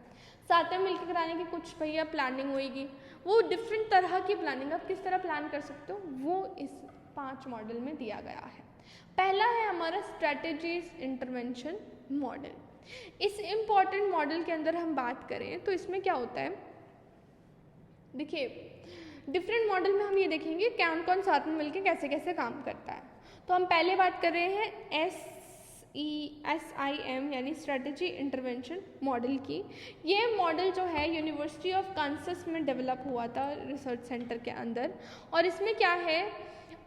साथ में मिलके कराने की कुछ भैया प्लानिंग होएगी, वो डिफरेंट तरह की प्लानिंग आप किस तरह प्लान कर सकते हो वो इस 5 मॉडल में दिया गया है। पहला है हमारा स्ट्रेटजीज इंटरवेंशन मॉडल। इस इम्पॉर्टेंट मॉडल के अंदर हम बात करें तो इसमें क्या होता है, देखिए डिफरेंट मॉडल में हम ये देखेंगे कौन कौन साथ में मिलके कैसे कैसे काम करता है। तो हम पहले बात कर रहे हैं SESIM यानी स्ट्रेटजी इंटरवेंशन मॉडल की। ये मॉडल जो है यूनिवर्सिटी ऑफ कांसस में डेवलप हुआ था रिसर्च सेंटर के अंदर। और इसमें क्या है,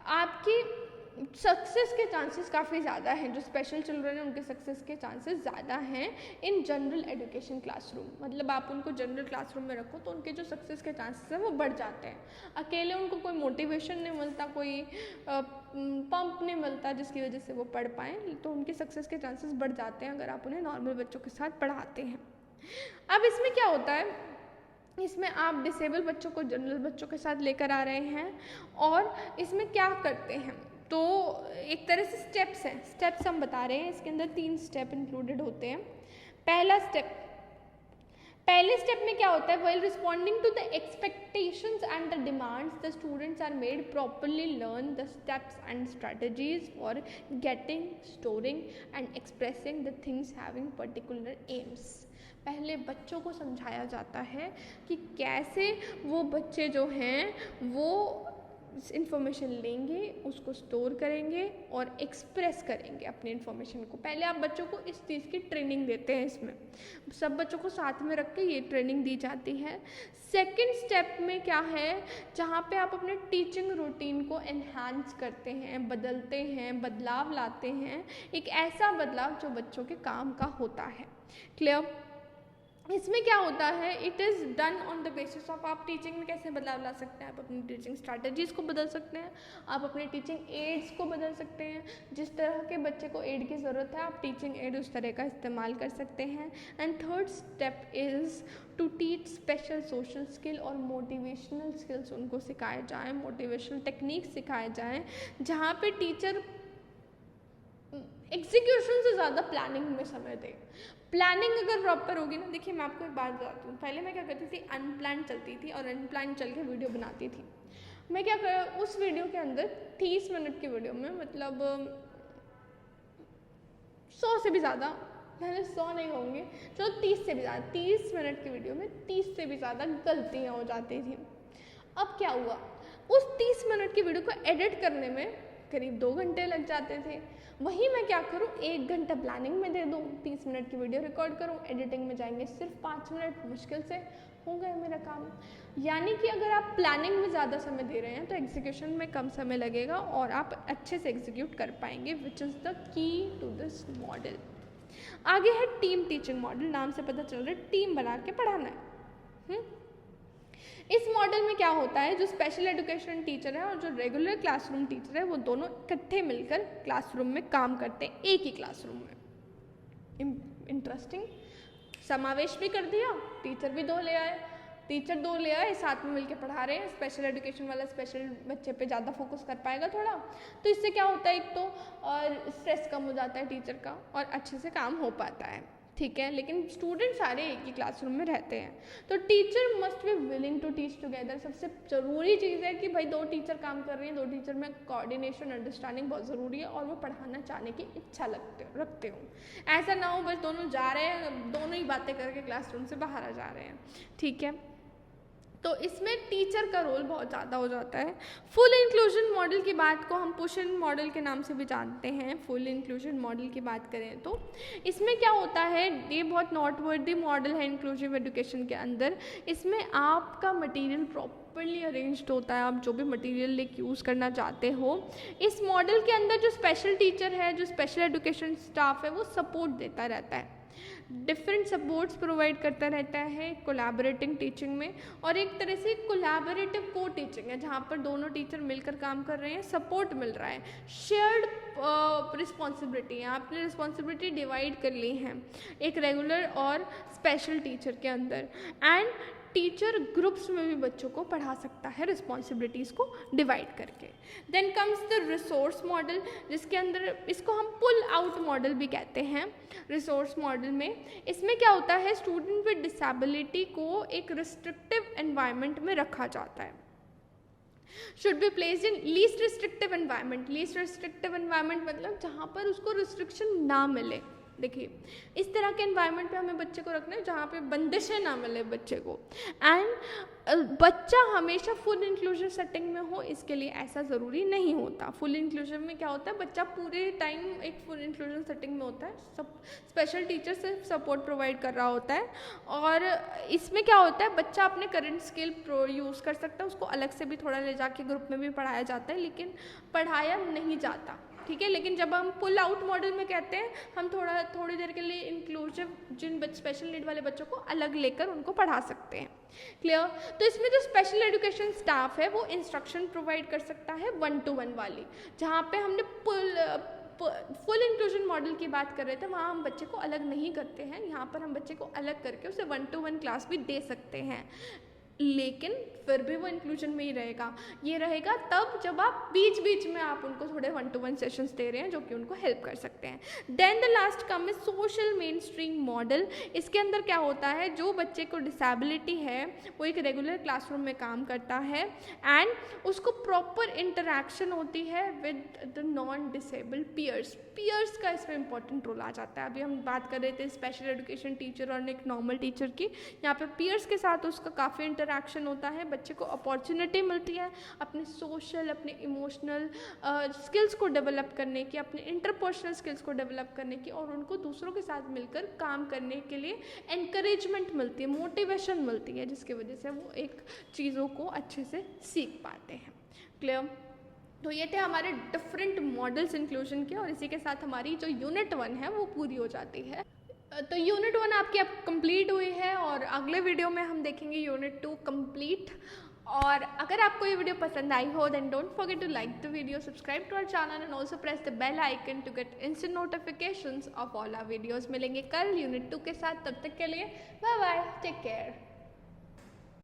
आपकी सक्सेस के चांसेस काफ़ी ज़्यादा हैं। जो स्पेशल चिल्ड्रन हैं उनके सक्सेस के चांसेस ज़्यादा हैं इन जनरल एजुकेशन क्लासरूम। मतलब आप उनको जनरल क्लासरूम में रखो तो उनके जो सक्सेस के चांसेस हैं वो बढ़ जाते हैं। अकेले उनको कोई मोटिवेशन नहीं मिलता, कोई पंप नहीं मिलता जिसकी वजह से वो पढ़ पाएँ, तो उनके सक्सेस के चांसेस बढ़ जाते हैं अगर आप उन्हें नॉर्मल बच्चों के साथ पढ़ाते हैं। अब इसमें क्या होता है, इसमें आप डिसेबल बच्चों को जनरल बच्चों के साथ लेकर आ रहे हैं और इसमें क्या करते हैं, तो एक तरह से स्टेप्स हैं। स्टेप्स हम बता रहे हैं, इसके अंदर 3 स्टेप इंक्लूडेड होते हैं। पहले स्टेप में क्या होता है, while responding to the expectations and the demands the students are made properly learn the steps and strategies for getting, storing and expressing the things having particular aims. पहले बच्चों को समझाया जाता है कि कैसे वो बच्चे जो हैं वो इन्फॉर्मेशन लेंगे, उसको स्टोर करेंगे और एक्सप्रेस करेंगे अपने इन्फॉर्मेशन को। पहले आप बच्चों को इस चीज़ की ट्रेनिंग देते हैं, इसमें सब बच्चों को साथ में रख के ये ट्रेनिंग दी जाती है। सेकंड स्टेप में क्या है, जहाँ पे आप अपने टीचिंग रूटीन को एनहांस करते हैं, बदलते हैं, बदलाव लाते हैं, एक ऐसा बदलाव जो बच्चों के काम का होता है। क्लियर? इसमें क्या होता है, it is done on the basis of आप टीचिंग में कैसे बदलाव ला सकते हैं। आप अपनी टीचिंग स्ट्रैटेजीज़ को बदल सकते हैं, आप अपने टीचिंग एड्स को बदल सकते हैं। जिस तरह के बच्चे को एड की ज़रूरत है आप टीचिंग एड उस तरह का इस्तेमाल कर सकते हैं। And third step is to teach special social skill और मोटिवेशनल स्किल्स उनको सिखाए जाएँ, मोटिवेशनल टेक्निक्स सिखाए जाएँ, जहाँ पे टीचर एग्जीक्यूशन से ज़्यादा प्लानिंग में समय दे। प्लानिंग अगर प्रॉपर होगी ना, देखिए मैं आपको एक बात बताती हूँ। पहले मैं क्या करती थी, अनप्लान चलती थी और अनप्लान चल के वीडियो बनाती थी। मैं क्या कर, उस वीडियो के अंदर 30 मिनट की वीडियो में मतलब 100 से भी ज़्यादा, मैंने 100 नहीं कहूँगी, चलो 30 से भी ज़्यादा, 30 मिनट की वीडियो में 30 से भी ज़्यादा गलतियाँ हो जाती थी। अब क्या हुआ, उस 30 मिनट की वीडियो को एडिट करने में करीब 2 घंटे लग जाते थे। वहीं मैं क्या करूँ, 1 घंटा प्लानिंग में दे दूँ, 30 मिनट की वीडियो रिकॉर्ड करूँ, एडिटिंग में जाएंगे सिर्फ 5 मिनट, मुश्किल से हो गया मेरा काम। यानी कि अगर आप प्लानिंग में ज़्यादा समय दे रहे हैं तो एग्जीक्यूशन में कम समय लगेगा और आप अच्छे से एग्जीक्यूट कर पाएंगे, which is the key to this model. आगे है टीम टीचिंग मॉडल। नाम से पता चल रहा है टीम बना के पढ़ाना है। इस मॉडल में क्या होता है, जो स्पेशल एजुकेशन टीचर है और जो रेगुलर क्लासरूम टीचर है वो दोनों इकट्ठे मिलकर क्लासरूम में काम करते हैं, एक ही क्लासरूम में। इंटरेस्टिंग, समावेश भी कर दिया, टीचर भी 2 ले आए, टीचर 2 ले आए, साथ में मिलके पढ़ा रहे हैं। स्पेशल एजुकेशन वाला स्पेशल बच्चे पे ज़्यादा फोकस कर पाएगा थोड़ा, तो इससे क्या होता है, एक तो स्ट्रेस कम हो जाता है टीचर का और अच्छे से काम हो पाता है, ठीक है। लेकिन स्टूडेंट सारे एक ही क्लासरूम में रहते हैं, तो teacher must be willing to teach together. सबसे ज़रूरी चीज़ है कि भाई 2 टीचर काम कर रहे हैं, 2 टीचर में कोऑर्डिनेशन अंडरस्टैंडिंग बहुत ज़रूरी है और वो पढ़ाना चाहने की इच्छा रखते हो। ऐसा ना हो बस दोनों जा रहे हैं, दोनों ही बातें करके क्लासरूम से बाहर आ जा रहे हैं, ठीक है। तो इसमें टीचर का रोल बहुत ज़्यादा हो जाता है। फुल इंक्लूजन मॉडल की बात को हम पुश इन मॉडल के नाम से भी जानते हैं। फुल इंक्लूजन मॉडल की बात करें तो इसमें क्या होता है, ये बहुत नॉटवर्दी मॉडल है इंक्लूसिव एजुकेशन के अंदर। इसमें आपका मटेरियल प्रॉपर्ली अरेंज्ड होता है, आप जो भी मटेरियल लेके यूज़ करना चाहते हो। इस मॉडल के अंदर जो स्पेशल टीचर है, जो स्पेशल एजुकेशन स्टाफ है, वो सपोर्ट देता रहता है, डिफरेंट सपोर्ट्स प्रोवाइड करता रहता है कोलैबोरेटिंग टीचिंग में। और एक तरह से कोलैबोरेटिव को टीचिंग है, जहाँ पर दोनों टीचर मिलकर काम कर रहे हैं, सपोर्ट मिल रहा है, शेयर्ड रिस्पॉन्सिबिलिटी है, आपने रिस्पॉन्सिबिलिटी डिवाइड कर ली है एक रेगुलर और स्पेशल टीचर के अंदर। एंड टीचर ग्रुप्स में भी बच्चों को पढ़ा सकता है रिस्पॉन्सिबिलिटीज़ को डिवाइड करके। Then comes the resource model, जिसके अंदर इसको हम पुल आउट मॉडल भी कहते हैं। रिसोर्स मॉडल में इसमें क्या होता है, स्टूडेंट विद डिसेबिलिटी को एक रिस्ट्रिक्टिव एनवायरनमेंट में रखा जाता है। Should be placed in least restrictive environment. Least restrictive environment मतलब जहाँ पर उसको रिस्ट्रिक्शन ना मिले। देखिए, इस तरह के एनवायरनमेंट पे हमें बच्चे को रखना है जहाँ पे बंदिशें ना मिले बच्चे को। एंड बच्चा हमेशा फुल इंक्लूजन सेटिंग में हो, इसके लिए ऐसा ज़रूरी नहीं होता। फुल इंक्लूजन में क्या होता है, बच्चा पूरे टाइम एक फुल इंक्लूजन सेटिंग में होता है, सब स्पेशल टीचर से सपोर्ट प्रोवाइड कर रहा होता है। और इसमें क्या होता है, बच्चा अपने करंट स्किल यूज़ कर सकता है, उसको अलग से भी थोड़ा ले जाके ग्रुप में भी पढ़ाया जाता है, लेकिन पढ़ाया नहीं जाता, ठीक है। लेकिन जब हम पुल आउट मॉडल में कहते हैं, हम थोड़ी देर के लिए इंक्लूसिव जिन स्पेशल नीड वाले बच्चों को अलग लेकर उनको पढ़ा सकते हैं। क्लियर। तो इसमें जो स्पेशल एजुकेशन स्टाफ है वो इंस्ट्रक्शन प्रोवाइड कर सकता है 1-to-1 वाली। जहाँ पे हमने फुल इंक्लूजन मॉडल की बात कर रहे थे, वहाँ हम बच्चे को अलग नहीं करते हैं, यहाँ पर हम बच्चे को अलग करके उसे 1-to-1 क्लास भी दे सकते हैं, लेकिन फिर भी वो इंक्लूजन में ही रहेगा। ये रहेगा तब जब आप बीच बीच में आप उनको थोड़े 1-to-1 सेशंस दे रहे हैं जो कि उनको हेल्प कर सकते हैं। Then the last come is social mainstream model. इसके अंदर क्या होता है, जो बच्चे को डिसेबिलिटी है वो एक रेगुलर क्लासरूम में काम करता है एंड उसको प्रॉपर इंटरेक्शन होती है with the non disabled peers का इसमें इंपॉर्टेंट रोल आ जाता है। अभी हम बात कर रहे थे स्पेशल एजुकेशन टीचर और एक नॉर्मल टीचर की, यहाँ पे पीयर्स के साथ उसका काफ़ी इंटरेक्शन होता है, बच्चे को अपॉर्चुनिटी मिलती है अपने सोशल, अपने इमोशनल स्किल्स को डेवलप करने की, अपने इंटरपर्सनल स्किल्स को डेवलप करने की, और उनको दूसरों के साथ मिलकर काम करने के लिए एनकरेजमेंट मिलती है, मोटिवेशन मिलती है, जिसकी वजह से वो एक चीज़ों को अच्छे से सीख पाते हैं। क्लियर। तो ये थे हमारे डिफरेंट मॉडल्स इंक्लूजन के, और इसी के साथ हमारी जो यूनिट 1 है वो पूरी हो जाती है। तो यूनिट 1 आपकी अब कंप्लीट हुई है और अगले वीडियो में हम देखेंगे यूनिट 2 कंप्लीट। और अगर आपको ये वीडियो पसंद आई हो then don't forget to like the video, subscribe to our channel and also press the bell icon to get instant notifications of all our videos. मिलेंगे कल यूनिट 2 के साथ, तब तक के लिए बाय बाय, टेक केयर।